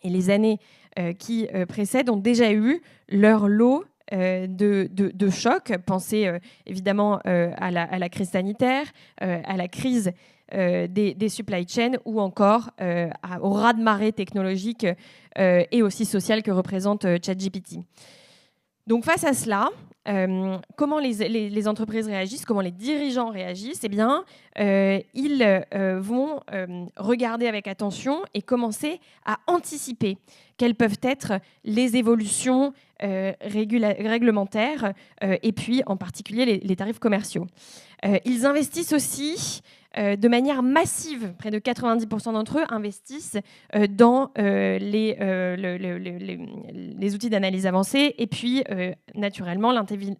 Et les années qui précèdent ont déjà eu leur lot de choc. Pensez évidemment à la crise sanitaire, à la crise des supply chains ou encore au raz-de-marée technologique et aussi social que représente ChatGPT. Donc face à cela, comment les entreprises réagissent, comment les dirigeants réagissent? Eh bien, ils vont regarder avec attention et commencer à anticiper quelles peuvent être les évolutions réglementaires et puis en particulier les tarifs commerciaux. Ils investissent aussi de manière massive, près de 90% d'entre eux investissent dans les outils d'analyse avancée et puis naturellement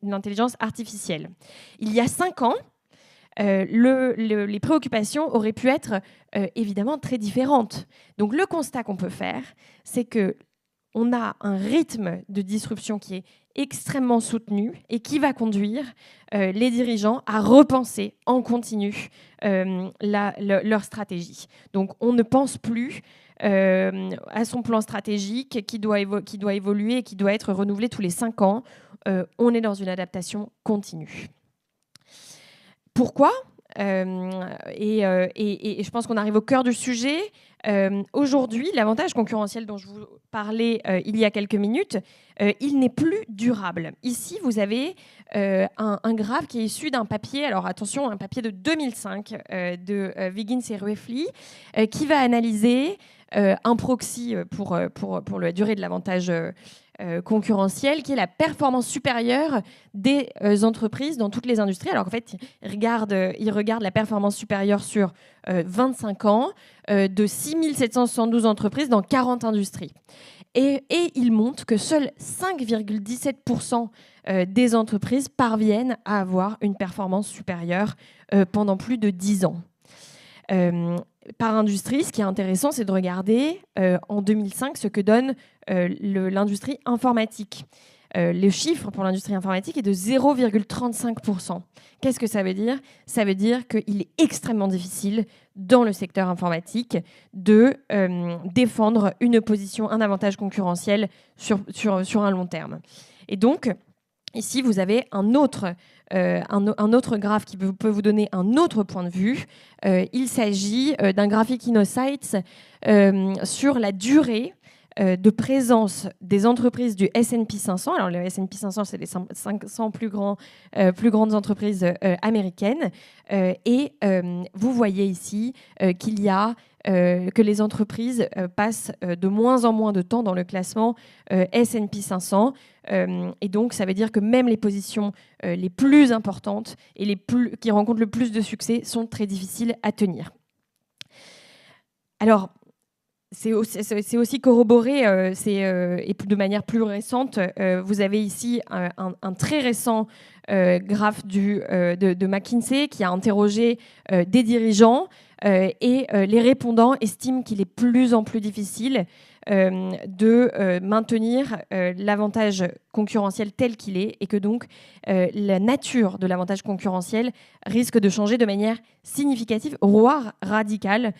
l'intelligence artificielle. Il y a 5 ans, les préoccupations auraient pu être évidemment très différentes. Donc le constat qu'on peut faire, c'est qu'on a un rythme de disruption qui est extrêmement soutenu et qui va conduire les dirigeants à repenser en continu leur stratégie. Donc on ne pense plus à son plan stratégique qui doit évoluer et qui doit être renouvelé tous les 5 ans. On est dans une adaptation continue. Pourquoi ? Et je pense qu'on arrive au cœur du sujet. Aujourd'hui, l'avantage concurrentiel dont je vous parlais il y a quelques minutes, il n'est plus durable. Ici, vous avez un graphe qui est issu d'un papier, alors attention, un papier de 2005 de Wiggins et Rueffli, qui va analyser un proxy pour la durée de l'avantage concurrentiel, qui est la performance supérieure des entreprises dans toutes les industries. Alors qu'en fait, il regarde la performance supérieure sur 25 ans de 6772 entreprises dans 40 industries. Et il montre que seuls 5,17% des entreprises parviennent à avoir une performance supérieure pendant plus de 10 ans. Par industrie, ce qui est intéressant, c'est de regarder en 2005 ce que donne l'industrie informatique. Le chiffre pour l'industrie informatique est de 0,35%. Qu'est-ce que ça veut dire ? Ça veut dire qu'il est extrêmement difficile dans le secteur informatique de défendre une position, un avantage concurrentiel sur un long terme. Et donc, ici, vous avez un autre graphe qui peut vous donner un autre point de vue. Il s'agit d'un graphique InnoSights sur la durée de présence des entreprises du S&P 500. Alors, le S&P 500, c'est les 500 plus grandes entreprises américaines. Et vous voyez ici qu'il y a que les entreprises passent de moins en moins de temps dans le classement S&P 500. Et donc, ça veut dire que même les positions les plus importantes et qui rencontrent le plus de succès sont très difficiles à tenir. Alors, c'est aussi corroboré, et de manière plus récente. Vous avez ici un très récent graphe de McKinsey qui a interrogé des dirigeants et les répondants estiment qu'il est de plus en plus difficile de maintenir l'avantage concurrentiel tel qu'il est et que donc la nature de l'avantage concurrentiel risque de changer de manière significative, voire radicale,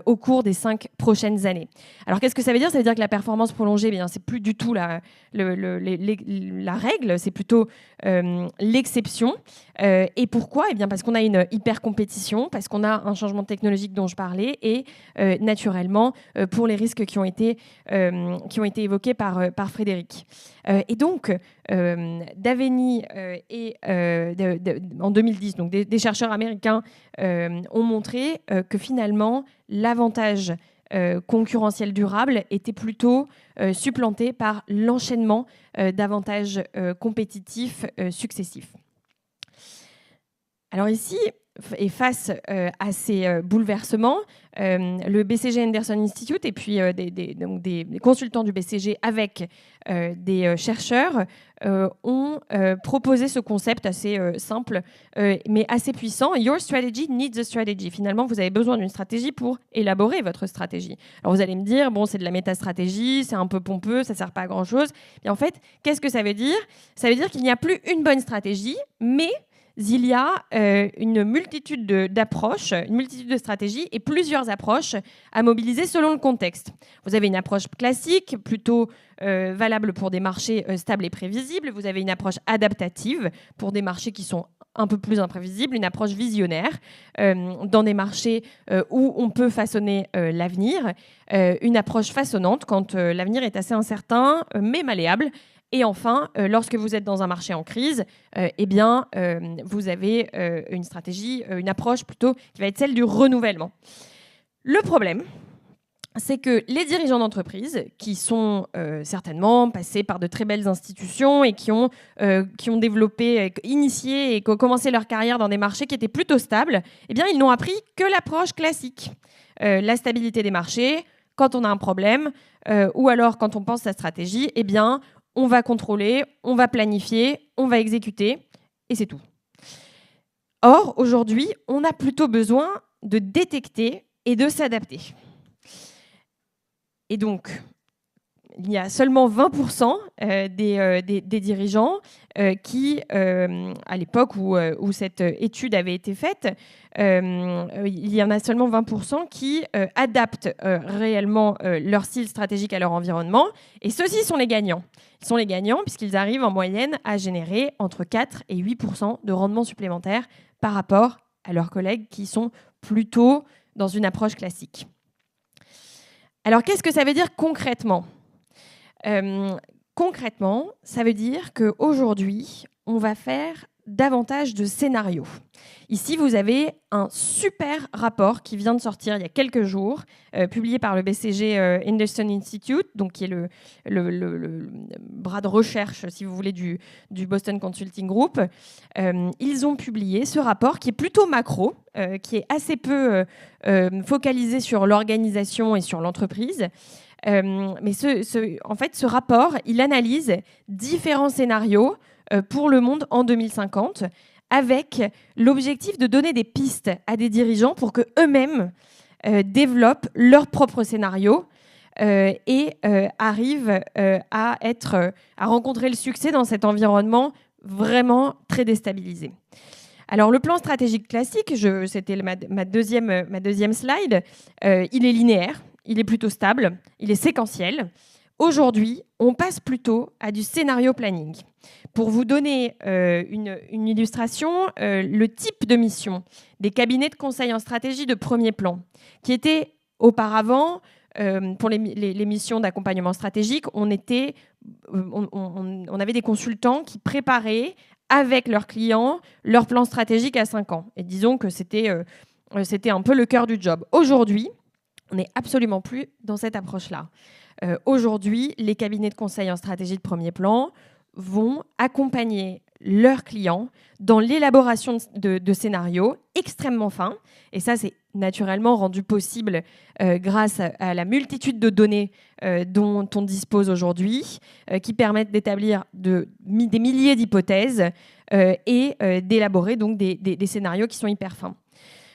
au cours des 5 prochaines années. Alors qu'est-ce que ça veut dire ? Ça veut dire que la performance prolongée, c'est plus du tout la règle, c'est plutôt l'exception. Et pourquoi ? Parce qu'on a une hyper-compétition, parce qu'on a un changement technologique dont je parlais et naturellement pour les risques qui ont été évoqués par Frédéric. Et donc, Daveni en 2010, donc des chercheurs américains ont montré que finalement, l'avantage concurrentiel durable était plutôt supplanté par l'enchaînement d'avantages compétitifs successifs. Alors ici, et face à ces bouleversements, le BCG Anderson Institute et puis des consultants du BCG avec des chercheurs ont proposé ce concept assez simple mais assez puissant. Your strategy needs a strategy. Finalement, vous avez besoin d'une stratégie pour élaborer votre stratégie. Alors vous allez me dire, c'est de la métastratégie, c'est un peu pompeux, ça ne sert pas à grand-chose. Et en fait, qu'est-ce que ça veut dire ? Ça veut dire qu'il n'y a plus une bonne stratégie, mais il y a une multitude d'approches, une multitude de stratégies et plusieurs approches à mobiliser selon le contexte. Vous avez une approche classique, plutôt valable pour des marchés stables et prévisibles. Vous avez une approche adaptative pour des marchés qui sont un peu plus imprévisibles, une approche visionnaire dans des marchés où on peut façonner l'avenir, une approche façonnante quand l'avenir est assez incertain mais malléable. Et enfin, lorsque vous êtes dans un marché en crise, vous avez une stratégie, une approche plutôt qui va être celle du renouvellement. Le problème, c'est que les dirigeants d'entreprise, qui sont certainement passés par de très belles institutions et qui ont développé, initié et commencé leur carrière dans des marchés qui étaient plutôt stables, eh bien, ils n'ont appris que l'approche classique. La stabilité des marchés, quand on a un problème, ou alors quand on pense sa stratégie, eh bien, on va contrôler, on va planifier, on va exécuter, et c'est tout. Or, aujourd'hui, on a plutôt besoin de détecter et de s'adapter. Et donc, il y a seulement 20% des dirigeants qui, à l'époque où cette étude avait été faite, il y en a seulement 20% qui adaptent réellement leur style stratégique à leur environnement. Et ceux-ci sont les gagnants. Ils sont les gagnants puisqu'ils arrivent en moyenne à générer entre 4 et 8% de rendement supplémentaire par rapport à leurs collègues qui sont plutôt dans une approche classique. Alors, qu'est-ce que ça veut dire concrètement ? Concrètement, ça veut dire qu'aujourd'hui, on va faire davantage de scénarios. Ici, vous avez un super rapport qui vient de sortir il y a quelques jours, publié par le BCG Anderson Institute, donc qui est le bras de recherche, si vous voulez, du Boston Consulting Group. Ils ont publié ce rapport qui est plutôt macro, qui est assez peu focalisé sur l'organisation et sur l'entreprise. Mais en fait, ce rapport, il analyse différents scénarios pour le monde en 2050, avec l'objectif de donner des pistes à des dirigeants pour qu'eux-mêmes développent leurs propres scénarios et arrivent à rencontrer le succès dans cet environnement vraiment très déstabilisé. Alors, le plan stratégique classique, c'était ma deuxième slide, il est linéaire, il est plutôt stable, il est séquentiel. Aujourd'hui, on passe plutôt à du scénario planning. Pour vous donner une illustration, le type de mission des cabinets de conseil en stratégie de premier plan, qui étaient auparavant, pour les missions d'accompagnement stratégique, on avait des consultants qui préparaient avec leurs clients leur plan stratégique à 5 ans. Et disons que c'était un peu le cœur du job. Aujourd'hui, on n'est absolument plus dans cette approche-là. Aujourd'hui, les cabinets de conseil en stratégie de premier plan vont accompagner leurs clients dans l'élaboration de scénarios extrêmement fins. Et ça, c'est naturellement rendu possible grâce à la multitude de données dont on dispose aujourd'hui, qui permettent d'établir des milliers d'hypothèses et d'élaborer donc des scénarios qui sont hyper fins.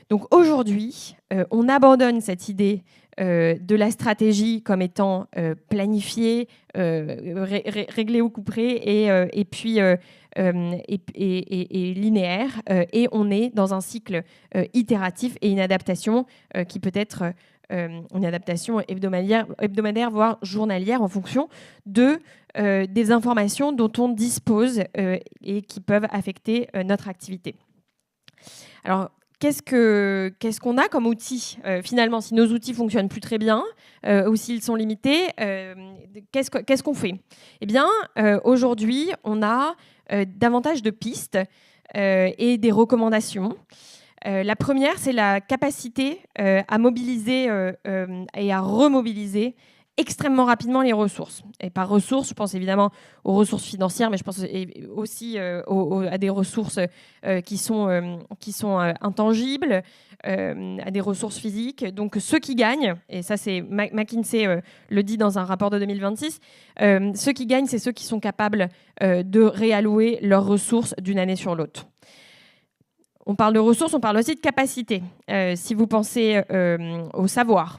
Donc aujourd'hui, on abandonne cette idée de la stratégie comme étant planifiée, réglée au coup près et puis linéaire. Et on est dans un cycle itératif et une adaptation qui peut être une adaptation hebdomadaire, voire journalière en fonction des informations dont on dispose et qui peuvent affecter notre activité. Alors, qu'est-ce qu'on a comme outils finalement, si nos outils fonctionnent plus très bien ou s'ils sont limités, qu'est-ce qu'on fait ? Eh bien, aujourd'hui, on a davantage de pistes et des recommandations. La première, c'est la capacité à mobiliser et à remobiliser extrêmement rapidement les ressources. Et par ressources, je pense évidemment aux ressources financières, mais je pense aussi à des ressources qui sont intangibles, à des ressources physiques. Donc ceux qui gagnent, et ça c'est McKinsey le dit dans un rapport de 2026, ceux qui gagnent, c'est ceux qui sont capables de réallouer leurs ressources d'une année sur l'autre. On parle de ressources, on parle aussi de capacité. Si vous pensez au savoir,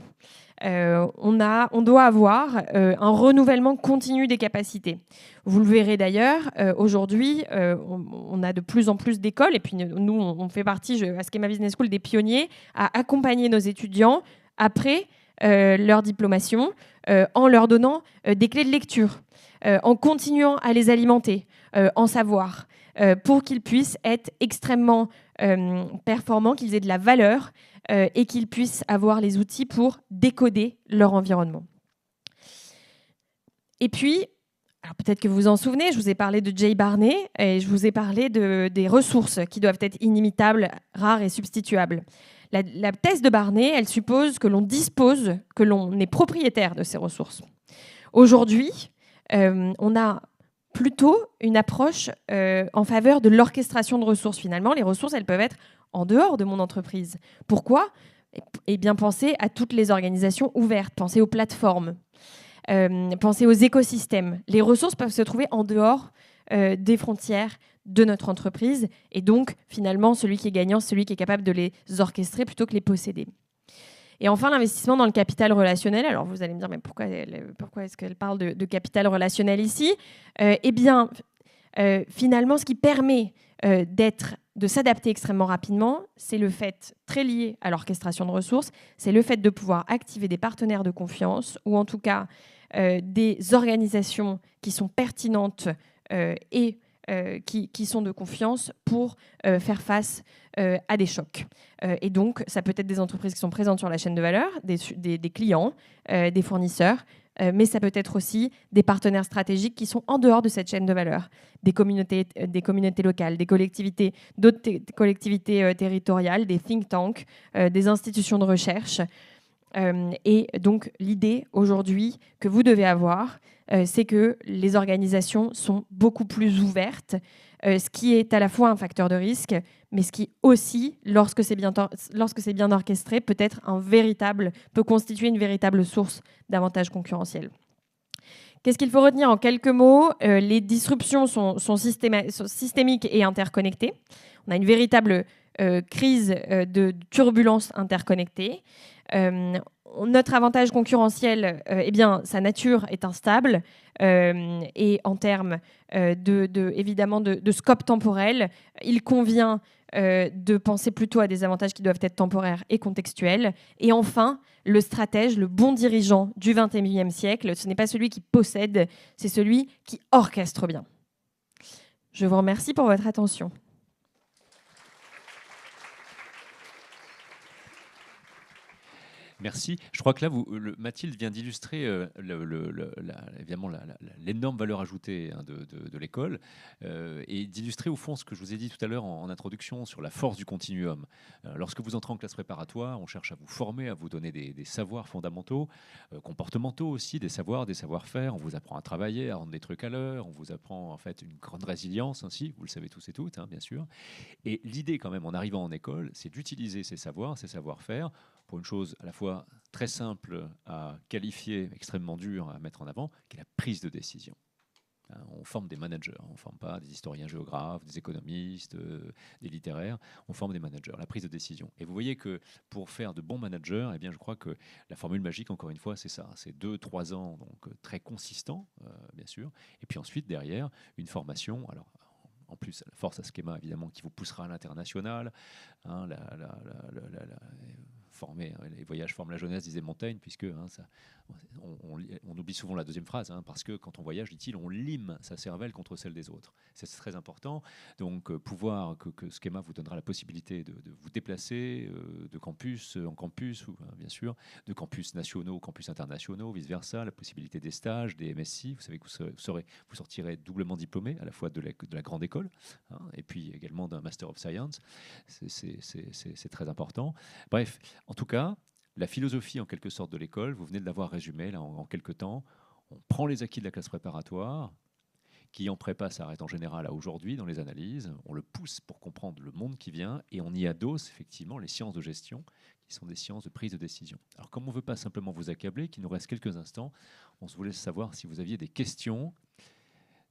on doit avoir un renouvellement continu des capacités. Vous le verrez d'ailleurs, aujourd'hui, on a de plus en plus d'écoles, et puis nous, on fait partie, à Schema Business School, des pionniers à accompagner nos étudiants après leur diplomation en leur donnant des clés de lecture, en continuant à les alimenter en savoir, pour qu'ils puissent être extrêmement performants, qu'ils aient de la valeur et qu'ils puissent avoir les outils pour décoder leur environnement. Et puis, alors peut-être que vous vous en souvenez, je vous ai parlé de Jay Barney et je vous ai parlé des ressources qui doivent être inimitables, rares et substituables. La thèse de Barney, elle suppose que l'on dispose, que l'on est propriétaire de ces ressources. Aujourd'hui, on a plutôt une approche en faveur de l'orchestration de ressources. Finalement, les ressources, elles peuvent être en dehors de mon entreprise. Pourquoi ? Eh bien, pensez à toutes les organisations ouvertes, pensez aux plateformes, pensez aux écosystèmes. Les ressources peuvent se trouver en dehors des frontières de notre entreprise. Et donc, finalement, celui qui est gagnant, c'est celui qui est capable de les orchestrer plutôt que les posséder. Et enfin, l'investissement dans le capital relationnel. Alors, vous allez me dire, mais pourquoi est-ce qu'elle parle de capital relationnel ici ? Eh bien, finalement, ce qui permet de s'adapter extrêmement rapidement, c'est le fait, très lié à l'orchestration de ressources, c'est le fait de pouvoir activer des partenaires de confiance ou en tout cas des organisations qui sont pertinentes et qui sont de confiance pour faire face à des chocs. Et donc, ça peut être des entreprises qui sont présentes sur la chaîne de valeur, des clients, des fournisseurs, mais ça peut être aussi des partenaires stratégiques qui sont en dehors de cette chaîne de valeur, des communautés locales, des collectivités, d'autres collectivités territoriales, des think tanks, des institutions de recherche. Et donc, l'idée aujourd'hui que vous devez avoir, c'est que les organisations sont beaucoup plus ouvertes, ce qui est à la fois un facteur de risque, mais ce qui aussi, lorsque c'est bien orchestré, peut constituer une véritable source d'avantages concurrentiels. Qu'est-ce qu'il faut retenir en quelques mots ? Les disruptions sont systémiques et interconnectées. On a une véritable crise de turbulence interconnectée. Notre avantage concurrentiel, eh bien, sa nature est instable et en termes évidemment de scope temporel, il convient de penser plutôt à des avantages qui doivent être temporaires et contextuels. Et enfin, le stratège, le bon dirigeant du XXIe siècle, ce n'est pas celui qui possède, c'est celui qui orchestre bien. Je vous remercie pour votre attention. Merci. Je crois que là, Mathilde vient d'illustrer évidemment l'énorme valeur ajoutée de l'école et d'illustrer au fond ce que je vous ai dit tout à l'heure en introduction sur la force du continuum. Lorsque vous entrez en classe préparatoire, on cherche à vous former, à vous donner des savoirs fondamentaux, comportementaux aussi, des savoir-faire. On vous apprend à travailler, à rendre des trucs à l'heure. On vous apprend en fait une grande résilience ainsi, vous le savez tous et toutes, hein, bien sûr. Et l'idée quand même, en arrivant en école, c'est d'utiliser ces savoirs, ces savoir-faire pour une chose à la fois très simple à qualifier, extrêmement dure à mettre en avant, qui est la prise de décision. On forme des managers, on ne forme pas des historiens géographes, des économistes, des littéraires, on forme des managers, la prise de décision. Et vous voyez que pour faire de bons managers, eh bien, je crois que la formule magique, encore une fois, c'est ça, c'est 2-3 ans donc, très consistants, bien sûr, et puis ensuite, derrière, une formation. Alors, en plus, la force à Schema, évidemment, qui vous poussera à l'international, hein, les voyages forment la jeunesse, disait Montaigne, puisque on oublie souvent la deuxième phrase, hein, parce que quand on voyage, dit-il, on lime sa cervelle contre celle des autres. C'est très important. Donc, que Schema vous donnera la possibilité de vous déplacer de campus en campus, bien sûr, de campus nationaux, campus internationaux, vice-versa, la possibilité des stages, des MSI. Vous savez que vous sortirez doublement diplômé, à la fois de la grande école, hein, et puis également d'un Master of Science. C'est très important. Bref, en tout cas, la philosophie en quelque sorte de l'école, vous venez de l'avoir résumée là en quelques temps. On prend les acquis de la classe préparatoire, qui en prépa s'arrête en général à aujourd'hui dans les analyses, on le pousse pour comprendre le monde qui vient et on y adosse effectivement les sciences de gestion qui sont des sciences de prise de décision. Alors comme on ne veut pas simplement vous accabler, qu'il nous reste quelques instants, on se voulait savoir si vous aviez des questions,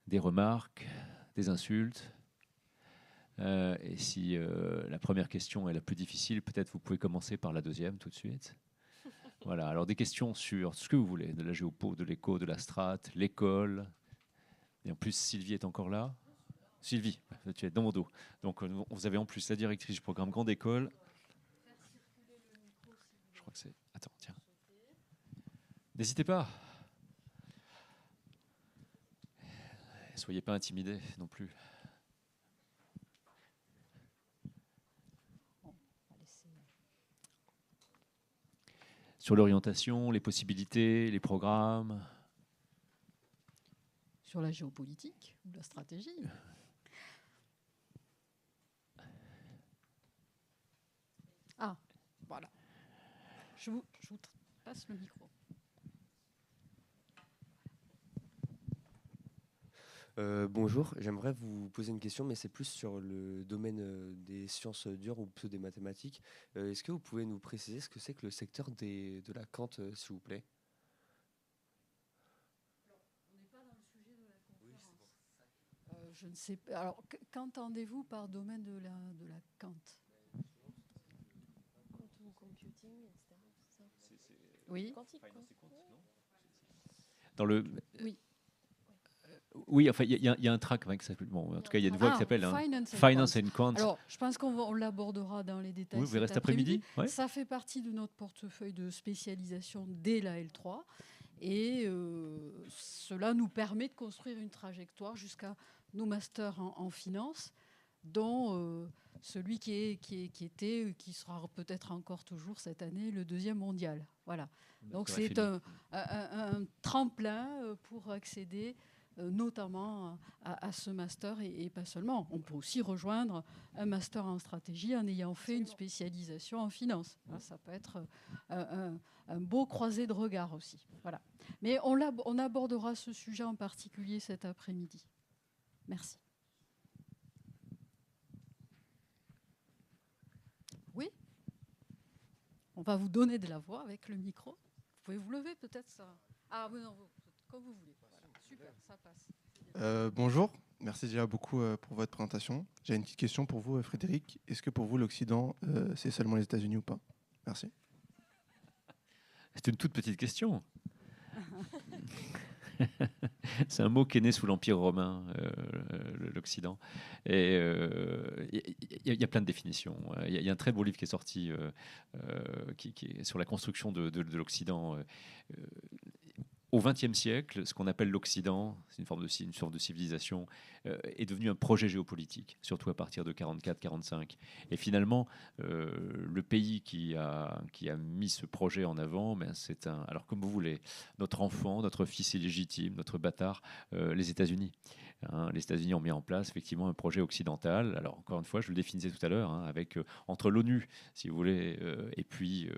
des remarques, des insultes. Et si la première question est la plus difficile, peut-être vous pouvez commencer par la deuxième tout de suite. Voilà, alors des questions sur ce que vous voulez, de la géopo, de l'éco, de la strate, l'école. Et en plus, Sylvie est encore là. Sylvie, tu es dans mon dos. Donc vous avez en plus la directrice du programme Grande École. Je crois que c'est... Attends, tiens. N'hésitez pas. Soyez pas intimidés non plus. Sur l'orientation, les possibilités, les programmes. Sur la géopolitique ou la stratégie. Ah, voilà. Je vous passe le micro. Bonjour, j'aimerais vous poser une question, mais c'est plus sur le domaine des sciences dures ou plutôt des mathématiques. Est-ce que vous pouvez nous préciser ce que c'est que le secteur de la Kant, s'il vous plaît? On n'est pas dans le sujet de la conférence. Je ne sais pas. Alors, qu'entendez-vous par domaine de la Kant? Quantum computing, etc. Oui. Quantique, quoi. Dans le... Oui. Oui, enfin, il y a un track, qui s'appelle. Bon, en tout cas, il y a une voie qui s'appelle Finance and Quant. Alors, je pense qu'on l'abordera dans les détails. Oui, vous restez après-midi. Ouais. Ça fait partie de notre portefeuille de spécialisation dès la L3. Et cela nous permet de construire une trajectoire jusqu'à nos masters en finance, dont celui qui sera peut-être encore toujours cette année le 2e mondial. Voilà. Donc c'est un tremplin pour accéder notamment à ce master et pas seulement. On peut aussi rejoindre un master en stratégie en ayant fait une spécialisation en finance. Ça peut être un beau croisé de regard aussi. Voilà. Mais on abordera ce sujet en particulier cet après-midi. Merci. Oui ? On va vous donner de la voix avec le micro. Vous pouvez vous lever peut-être ça. Ah oui, non, comme vous voulez. Voilà. Super, ça passe. Bonjour, merci déjà beaucoup pour votre présentation. J'ai une petite question pour vous, Frédéric. Est-ce que pour vous, l'Occident, c'est seulement les États-Unis ou pas? Merci. C'est une toute petite question. C'est un mot qui est né sous l'Empire romain, l'Occident. Et il y a plein de définitions. Il y a un très beau livre qui est sorti qui est sur la construction de l'Occident. Au XXe siècle, ce qu'on appelle l'Occident, c'est une forme de civilisation, est devenu un projet géopolitique, surtout à partir de 44-45. Et finalement, le pays qui a mis ce projet en avant, ben c'est alors comme vous voulez, notre enfant, notre fils illégitime, notre bâtard, les États-Unis. Les États-Unis ont mis en place effectivement un projet occidental. Alors encore une fois, je le définissais tout à l'heure, avec entre l'ONU, si vous voulez, et puis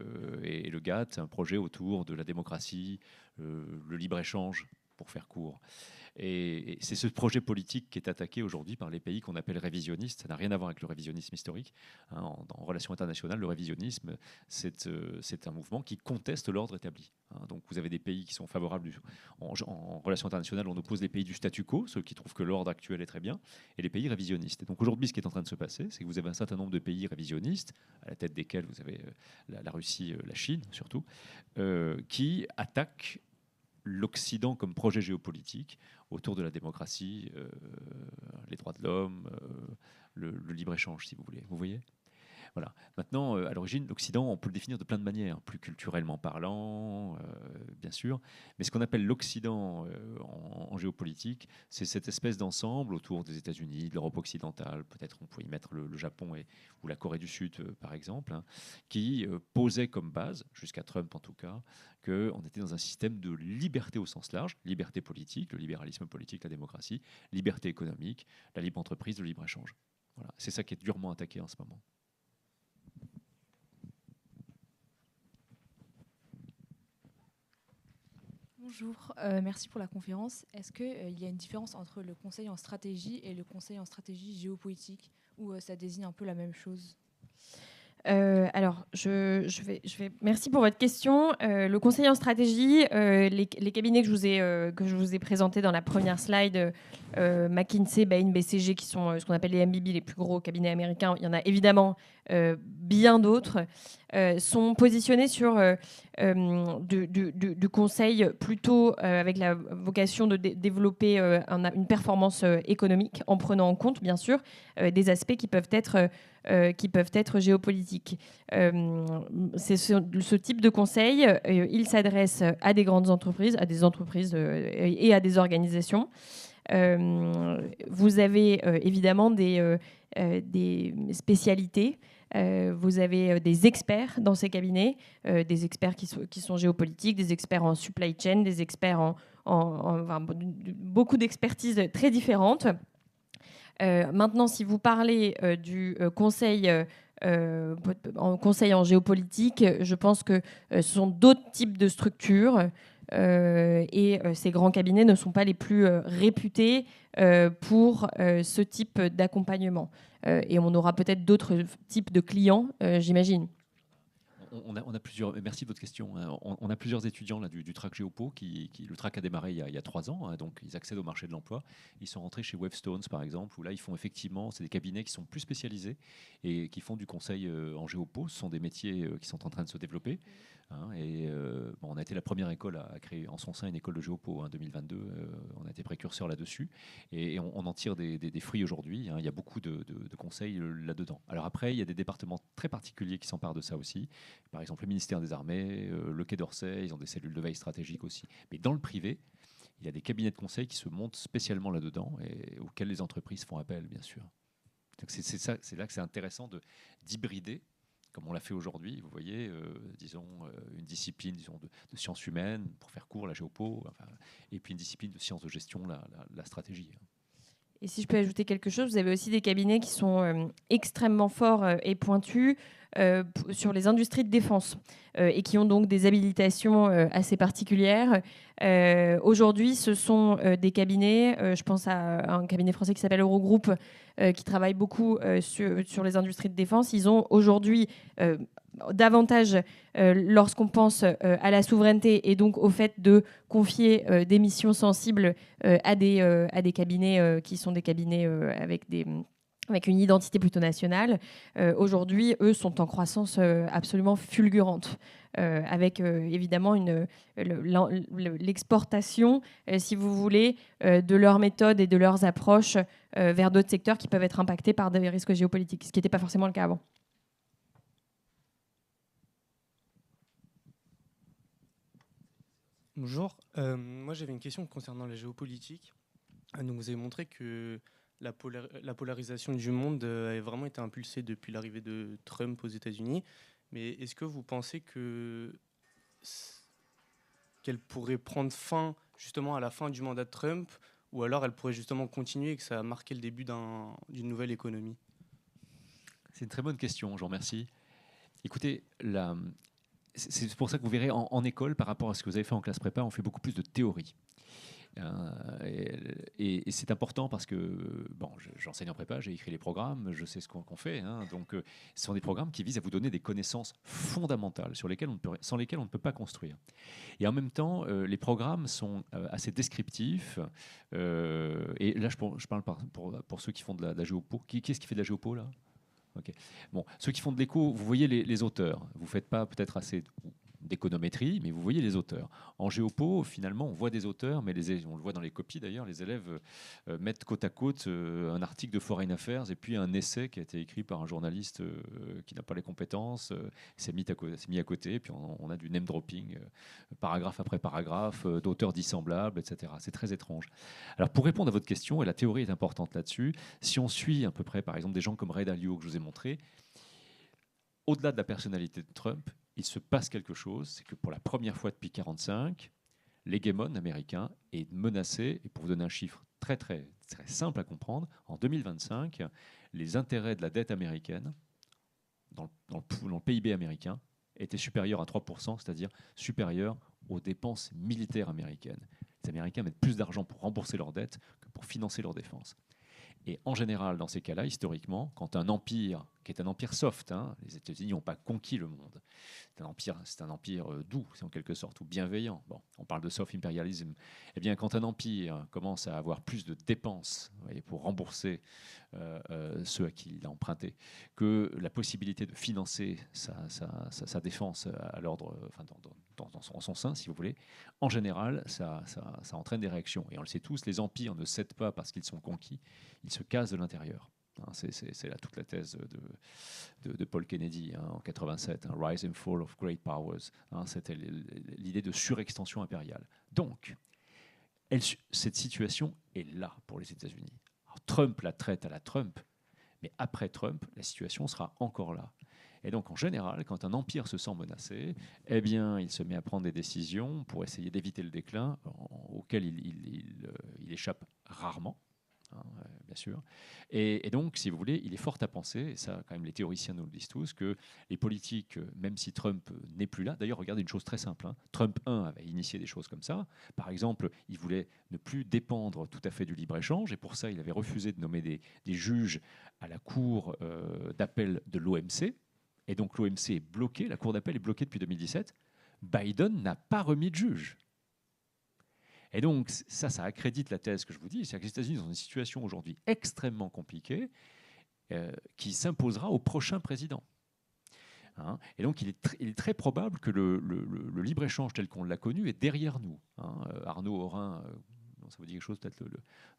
et le GATT, un projet autour de la démocratie, le libre-échange, pour faire court. Et c'est ce projet politique qui est attaqué aujourd'hui par les pays qu'on appelle révisionnistes. Ça n'a rien à voir avec le révisionnisme historique. En relations internationales, le révisionnisme, c'est un mouvement qui conteste l'ordre établi. Donc vous avez des pays qui sont favorables. En relations internationales, on oppose les pays du statu quo, ceux qui trouvent que l'ordre actuel est très bien, et les pays révisionnistes. Et donc aujourd'hui, ce qui est en train de se passer, c'est que vous avez un certain nombre de pays révisionnistes, à la tête desquels vous avez la Russie, la Chine surtout, qui attaquent l'Occident comme projet géopolitique autour de la démocratie, les droits de l'homme, le libre-échange, si vous voulez. Vous voyez ? Voilà. Maintenant, à l'origine, l'Occident, on peut le définir de plein de manières, plus culturellement parlant, bien sûr. Mais ce qu'on appelle l'Occident en géopolitique, c'est cette espèce d'ensemble autour des États-Unis, de l'Europe occidentale, peut-être on pourrait y mettre le Japon ou la Corée du Sud, par exemple, qui posait comme base, jusqu'à Trump en tout cas, qu'on était dans un système de liberté au sens large, liberté politique, le libéralisme politique, la démocratie, liberté économique, la libre entreprise, le libre-échange. Voilà. C'est ça qui est durement attaqué en ce moment. Bonjour, merci pour la conférence. Est-ce qu'il y a une différence entre le conseil en stratégie et le conseil en stratégie géopolitique, ou ça désigne un peu la même chose? Alors, merci pour votre question. Le conseil en stratégie, les cabinets que je vous ai présentés dans la première slide, McKinsey, Bain, BCG, qui sont ce qu'on appelle les MBB, les plus gros cabinets américains. Il y en a évidemment bien d'autres. sont positionnés sur du conseil plutôt avec la vocation de développer une performance économique en prenant en compte, bien sûr, des aspects qui peuvent être géopolitiques. C'est ce type de conseil, il s'adresse à des grandes entreprises, à des entreprises et à des organisations. Vous avez évidemment des spécialités. Vous avez des experts dans ces cabinets, des experts qui sont géopolitiques, des experts en supply chain, des experts beaucoup d'expertises très différentes. Maintenant, si vous parlez du conseil en géopolitique, je pense que ce sont d'autres types de structures et ces grands cabinets ne sont pas les plus réputés pour ce type d'accompagnement. Et on aura peut-être d'autres types de clients, j'imagine. On a plusieurs. Merci de votre question. On a plusieurs étudiants là, du track Géopo. Le track a démarré il y a 3 ans, hein, donc ils accèdent au marché de l'emploi. Ils sont rentrés chez Wavestone, par exemple, où là ils font effectivement, c'est des cabinets qui sont plus spécialisés et qui font du conseil en Géopo. Ce sont des métiers qui sont en train de se développer. Hein, et on a été la première école à créer en son sein une école de Géopo en 2022. On a été précurseur là-dessus et on en tire des fruits aujourd'hui. Hein. Il y a beaucoup de conseils là-dedans. Alors après, il y a des départements très particuliers qui s'emparent de ça aussi. Par exemple, le ministère des Armées, le Quai d'Orsay, ils ont des cellules de veille stratégique aussi. Mais dans le privé, il y a des cabinets de conseil qui se montent spécialement là-dedans et auxquels les entreprises font appel, bien sûr. Donc c'est là que c'est intéressant d'hybrider, comme on l'a fait aujourd'hui, vous voyez, disons, une discipline de sciences humaines, pour faire court, la géopo, enfin, et puis une discipline de sciences de gestion, la stratégie. Et si je peux ajouter quelque chose, vous avez aussi des cabinets qui sont extrêmement forts et pointus sur les industries de défense et qui ont donc des habilitations assez particulières. Aujourd'hui, ce sont des cabinets, je pense à un cabinet français qui s'appelle Eurogroupe, qui travaille beaucoup sur les industries de défense. Ils ont aujourd'hui davantage lorsqu'on pense à la souveraineté et donc au fait de confier des missions sensibles à des cabinets qui sont des cabinets avec une identité plutôt nationale. Aujourd'hui, eux sont en croissance absolument fulgurante, avec évidemment l'exportation, si vous voulez, de leurs méthodes et de leurs approches vers d'autres secteurs qui peuvent être impactés par des risques géopolitiques, ce qui n'était pas forcément le cas avant. Bonjour, moi j'avais une question concernant la géopolitique. Donc, vous avez montré que la polarisation du monde avait vraiment été impulsée depuis l'arrivée de Trump aux États-Unis. Mais est-ce que vous pensez qu'elle pourrait prendre fin justement à la fin du mandat de Trump, ou alors elle pourrait justement continuer et que ça a marqué le début d'une nouvelle économie? C'est une très bonne question, je vous remercie. Écoutez, c'est pour ça que vous verrez en école, par rapport à ce que vous avez fait en classe prépa, on fait beaucoup plus de théorie. Et c'est important parce que j'enseigne en prépa, j'ai écrit les programmes, je sais ce qu'on fait. Hein, donc, ce sont des programmes qui visent à vous donner des connaissances fondamentales sans lesquelles on ne peut pas construire. Et en même temps, les programmes sont assez descriptifs. Et là, je parle pour ceux qui font de la géopo. Qui est-ce qui fait de la géopo là? Okay. Bon, ceux qui font de l'éco, vous voyez les auteurs. Vous ne faites pas peut-être assez d'économétrie, mais vous voyez les auteurs. En géopo, finalement, on voit des auteurs, mais on le voit dans les copies d'ailleurs, les élèves mettent côte à côte un article de Foreign Affairs et puis un essai qui a été écrit par un journaliste qui n'a pas les compétences, c'est mis à côté, et puis on a du name dropping, paragraphe après paragraphe, d'auteurs dissemblables, etc. C'est très étrange. Alors pour répondre à votre question, et la théorie est importante là-dessus, si on suit à peu près, par exemple, des gens comme Ray Dalio que je vous ai montré, au-delà de la personnalité de Trump, il se passe quelque chose, c'est que pour la première fois depuis 1945, l'hégémon américain est menacé, et pour vous donner un chiffre très, très, très simple à comprendre, en 2025, les intérêts de la dette américaine dans le PIB américain étaient supérieurs à 3%, c'est-à-dire supérieurs aux dépenses militaires américaines. Les Américains mettent plus d'argent pour rembourser leurs dettes que pour financer leur défense. Et en général, dans ces cas-là, historiquement, quand un empire qui est un empire soft. Hein. Les États-Unis n'ont pas conquis le monde. C'est un empire doux, en quelque sorte, ou bienveillant. Bon, on parle de soft imperialism. Eh bien, quand un empire commence à avoir plus de dépenses, vous voyez, pour rembourser ceux à qui il a emprunté, que la possibilité de financer sa défense à l'ordre, enfin, dans son sein, si vous voulez, en général, ça entraîne des réactions. Et on le sait tous, les empires ne cèdent pas parce qu'ils sont conquis, ils se cassent de l'intérieur. Hein, c'est là toute la thèse de Paul Kennedy en 87, Rise and Fall of Great Powers. Hein, c'était l'idée de surextension impériale. Donc, cette situation est là pour les États-Unis. Alors, Trump la traite à la Trump, mais après Trump, la situation sera encore là. Et donc, en général, quand un empire se sent menacé, eh bien, il se met à prendre des décisions pour essayer d'éviter le déclin, auquel il échappe rarement. Hein, bien sûr. Et donc, si vous voulez, il est fort à penser, et ça, quand même, les théoriciens nous le disent tous, que les politiques, même si Trump n'est plus là, d'ailleurs, regardez une chose très simple, hein, Trump 1 avait initié des choses comme ça. Par exemple, il voulait ne plus dépendre tout à fait du libre-échange, et pour ça, il avait refusé de nommer des juges à la cour d'appel de l'OMC. Et donc, l'OMC est bloqué, la cour d'appel est bloquée depuis 2017. Biden n'a pas remis de juge. Et donc, ça accrédite la thèse que je vous dis, c'est que les États-Unis sont dans une situation aujourd'hui extrêmement compliquée qui s'imposera au prochain président. Hein, et donc, il est très probable que le libre-échange tel qu'on l'a connu est derrière nous. Hein. Arnaud Orin, ça vous dit quelque chose, peut-être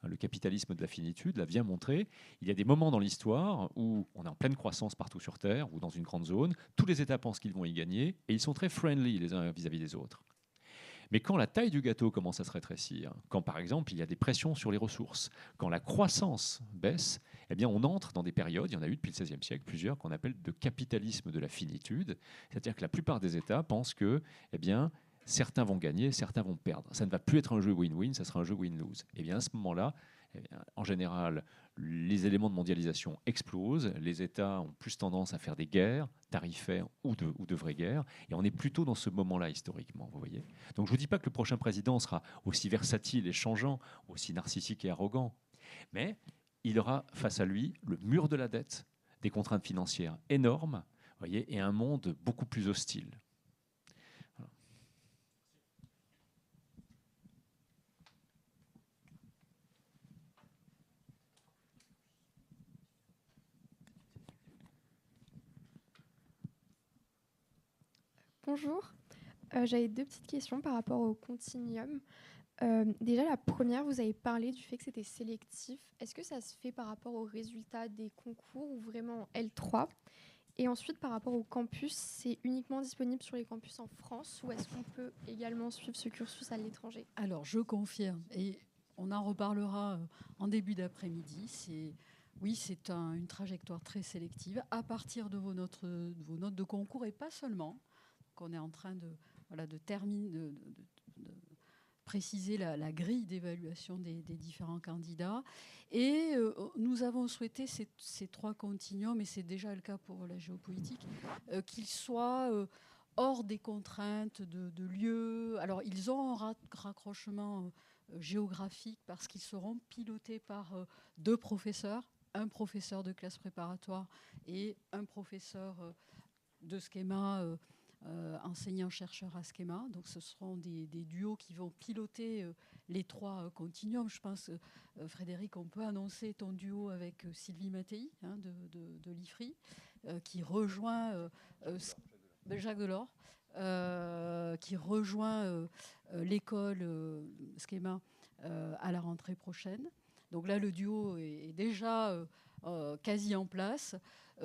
le capitalisme de la finitude, l'a bien montré. Il y a des moments dans l'histoire où on est en pleine croissance partout sur Terre ou dans une grande zone. Tous les États pensent qu'ils vont y gagner et ils sont très friendly les uns vis-à-vis des autres. Mais quand la taille du gâteau commence à se rétrécir, quand par exemple il y a des pressions sur les ressources, quand la croissance baisse, eh bien on entre dans des périodes, il y en a eu depuis le XVIe siècle, plusieurs, qu'on appelle de capitalisme de la finitude. C'est-à-dire que la plupart des États pensent que eh bien, certains vont gagner, certains vont perdre. Ça ne va plus être un jeu win-win, ça sera un jeu win-lose. Et bien à ce moment-là, eh bien, en général, les éléments de mondialisation explosent, les États ont plus tendance à faire des guerres tarifaires ou de vraies guerres, et on est plutôt dans ce moment-là historiquement, vous voyez. Donc je ne vous dis pas que le prochain président sera aussi versatile et changeant, aussi narcissique et arrogant, mais il aura face à lui le mur de la dette, des contraintes financières énormes, vous voyez, et un monde beaucoup plus hostile. Bonjour, j'avais 2 petites questions par rapport au continuum. Déjà, la première, vous avez parlé du fait que c'était sélectif. Est-ce que ça se fait par rapport aux résultats des concours ou vraiment L3 ? Et ensuite, par rapport au campus, c'est uniquement disponible sur les campus en France ou est-ce qu'on peut également suivre ce cursus à l'étranger ? Alors, je confirme, et on en reparlera en début d'après-midi. Oui, c'est une trajectoire très sélective à partir de vos notes de concours et pas seulement. Qu'on est en train de préciser la grille d'évaluation des différents candidats. Et nous avons souhaité ces 3 continuums, et c'est déjà le cas pour la géopolitique, qu'ils soient hors des contraintes de lieu. Alors, ils ont un raccrochement géographique parce qu'ils seront pilotés par 2 professeurs, un professeur de classe préparatoire et un professeur de schéma enseignant-chercheur à Schema. Donc ce seront des duos qui vont piloter les 3 continuums. Je pense, Frédéric, on peut annoncer ton duo avec Sylvie Mattei de l'IFRI, qui rejoint Jacques Delors, qui rejoint l'école Schema à la rentrée prochaine. Donc là, le duo est déjà quasi en place.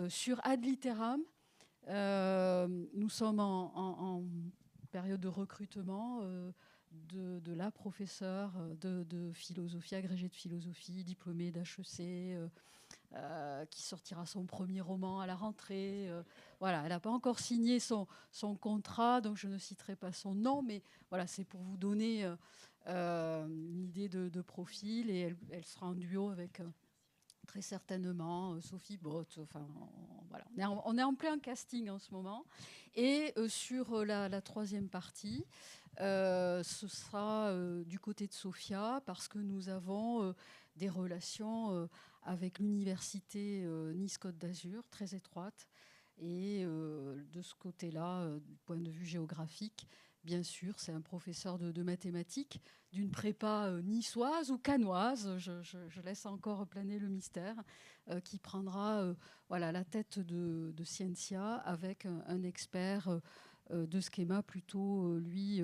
Sur Ad Literam, nous sommes en période de recrutement de la professeure de philosophie, agrégée de philosophie, diplômée d'HEC, qui sortira son premier roman à la rentrée. Voilà, elle n'a pas encore signé son contrat, donc je ne citerai pas son nom, mais voilà, c'est pour vous donner une idée de profil, et elle sera en duo avec... très certainement, Sophie Bott. Enfin, voilà. On est en plein casting en ce moment. Et sur la 3e partie, ce sera du côté de Sophia, parce que nous avons des relations avec l'université Nice-Côte d'Azur, très étroites. Et de ce côté-là, du point de vue géographique, bien sûr, c'est un professeur de mathématiques d'une prépa niçoise ou cannoise, je laisse encore planer le mystère, qui prendra la tête de Scientia avec un expert de schéma plutôt, lui,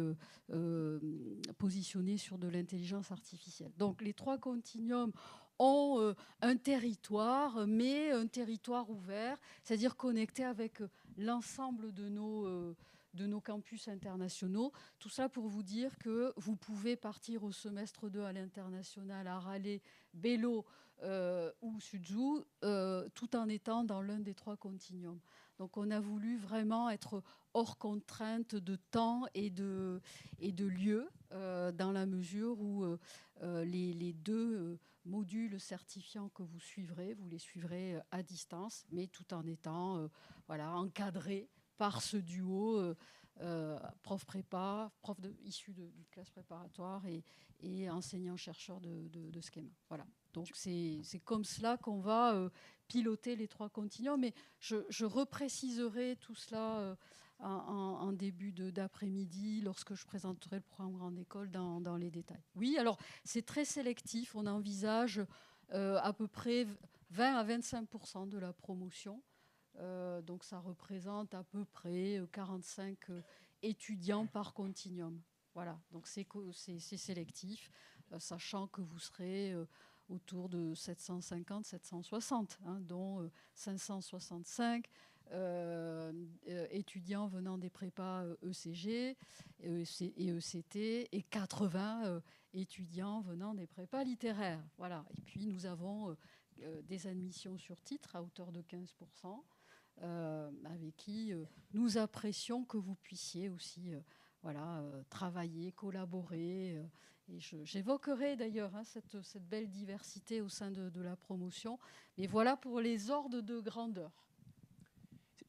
positionné sur de l'intelligence artificielle. Donc les 3 continuums ont un territoire, mais un territoire ouvert, c'est-à-dire connecté avec l'ensemble de nos campus internationaux. Tout ça pour vous dire que vous pouvez partir au semestre 2 à l'international, à Raleigh, Bello ou Suzhou, tout en étant dans l'un des 3 continuums. Donc on a voulu vraiment être hors contrainte de temps et de lieu, dans la mesure où les 2 modules certifiants que vous suivrez, vous les suivrez à distance, mais tout en étant encadrés par ce duo prof prépa, issu de classe préparatoire et enseignant-chercheur de schéma. Voilà. Donc c'est comme cela qu'on va piloter les 3 continuums. Mais je repréciserai tout cela en début d'après-midi lorsque je présenterai le programme Grande École dans les détails. Oui, alors c'est très sélectif. On envisage à peu près 20 à 25% de la promotion. Donc ça représente à peu près 45 étudiants par continuum. Voilà, donc c'est sélectif, sachant que vous serez autour de 750, 760, dont 565 étudiants venant des prépas ECG et ECT et 80 étudiants venant des prépas littéraires. Voilà. Et puis nous avons des admissions sur titre à hauteur de 15%. Avec qui nous apprécions que vous puissiez aussi travailler, collaborer. Et j'évoquerai d'ailleurs cette belle diversité au sein de la promotion. Mais voilà pour les ordres de grandeur.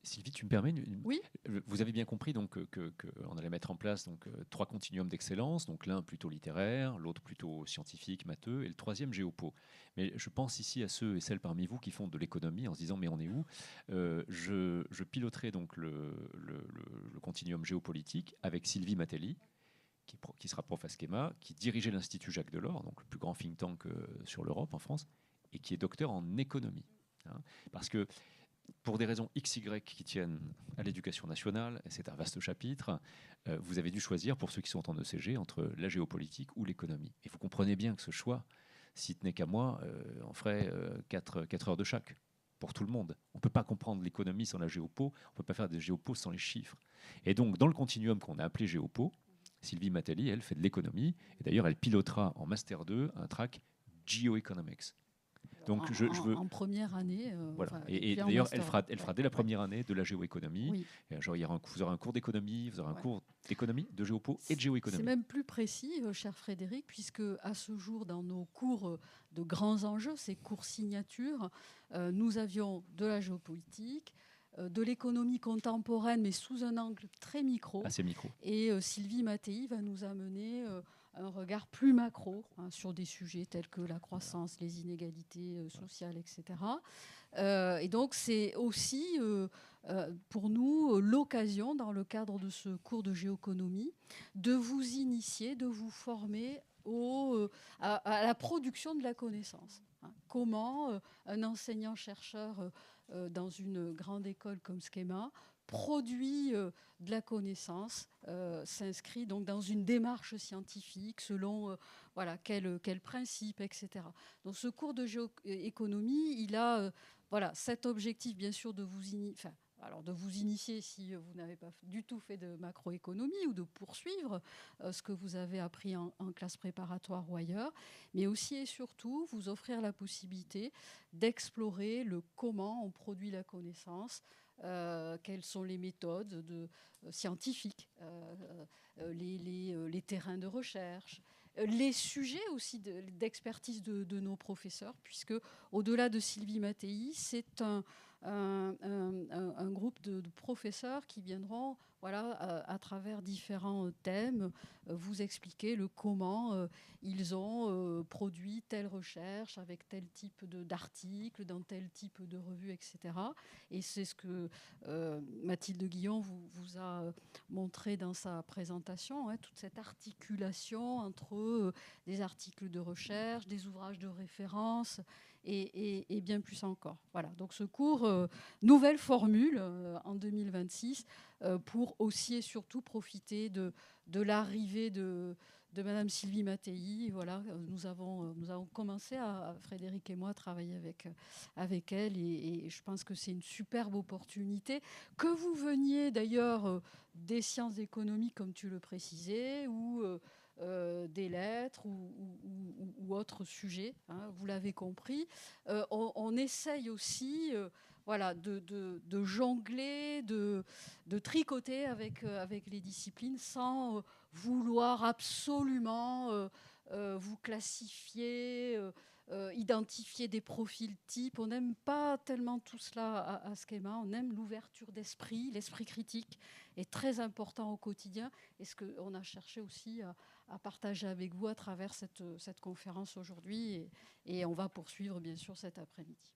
Sylvie, tu me permets Oui. Vous avez bien compris donc qu'on allait mettre en place donc 3 continuums d'excellence, donc l'un plutôt littéraire, l'autre plutôt scientifique, matheux, et le 3e géopo. Mais je pense ici à ceux et celles parmi vous qui font de l'économie en se disant mais on est où je piloterai donc le continuum géopolitique avec Sylvie Matelli, qui sera prof à Schema, qui dirigeait l'Institut Jacques Delors, donc le plus grand think tank sur l'Europe en France, et qui est docteur en économie. Parce que pour des raisons XY qui tiennent à l'éducation nationale, et c'est un vaste chapitre, vous avez dû choisir, pour ceux qui sont en ECG, entre la géopolitique ou l'économie. Et vous comprenez bien que ce choix, si ce n'est qu'à moi, on ferait 4 heures de chaque, pour tout le monde. On ne peut pas comprendre l'économie sans la géopo, on ne peut pas faire des géopos sans les chiffres. Et donc, dans le continuum qu'on a appelé géopo, Sylvie Matelli, elle, fait de l'économie, et d'ailleurs, elle pilotera en Master 2 un track Geoeconomics. Donc, en première année. Voilà. Et d'ailleurs, elle fera dès la première année de la géoéconomie. Oui. Genre, vous aurez un cours d'économie, vous aurez un cours d'économie, de géopo et de géoéconomie. C'est même plus précis, cher Frédéric, puisque à ce jour, dans nos cours de grands enjeux, ces cours signatures, nous avions de la géopolitique, de l'économie contemporaine, mais sous un angle très micro. Assez micro. Et Sylvie Mattei va nous amener un regard plus macro sur des sujets tels que la croissance, les inégalités sociales, etc. Et donc, c'est aussi pour nous l'occasion, dans le cadre de ce cours de géoéconomie, de vous initier, de vous former à la production de la connaissance. Comment un enseignant-chercheur dans une grande école comme Schema produit de la connaissance, s'inscrit donc dans une démarche scientifique selon quel principe, etc. Donc ce cours de géoéconomie, il a cet objectif bien sûr de vous initier si vous n'avez pas du tout fait de macroéconomie ou de poursuivre ce que vous avez appris en classe préparatoire ou ailleurs, mais aussi et surtout vous offrir la possibilité d'explorer le comment on produit la connaissance, quelles sont les méthodes scientifiques, les terrains de recherche, les sujets aussi d'expertise de nos professeurs, puisque au-delà de Sylvie Mattei, c'est un groupe de professeurs qui viendront voilà, à travers différents thèmes, vous expliquer le comment ils ont produit telle recherche avec tel type d'article, dans tel type de revue, etc. Et c'est ce que Mathilde Guillon vous a montré dans sa présentation, hein, toute cette articulation entre des articles de recherche, des ouvrages de référence et bien plus encore. Voilà, donc ce cours, nouvelle formule en 2026, pour aussi et surtout profiter de l'arrivée de Madame Sylvie Mattei. Voilà, nous avons commencé, Frédéric et moi, à travailler avec elle et je pense que c'est une superbe opportunité. Que vous veniez d'ailleurs des sciences économiques, comme tu le précisais, ou des lettres ou autres sujets, hein, vous l'avez compris. On essaye aussi voilà, de jongler, de tricoter avec les disciplines sans vouloir absolument vous classifier, identifier des profils types. On n'aime pas tellement tout cela à Schema. On aime l'ouverture d'esprit. L'esprit critique est très important au quotidien. Et ce qu'on a cherché aussi à partager avec vous à travers cette conférence aujourd'hui. Et on va poursuivre, bien sûr, cet après-midi.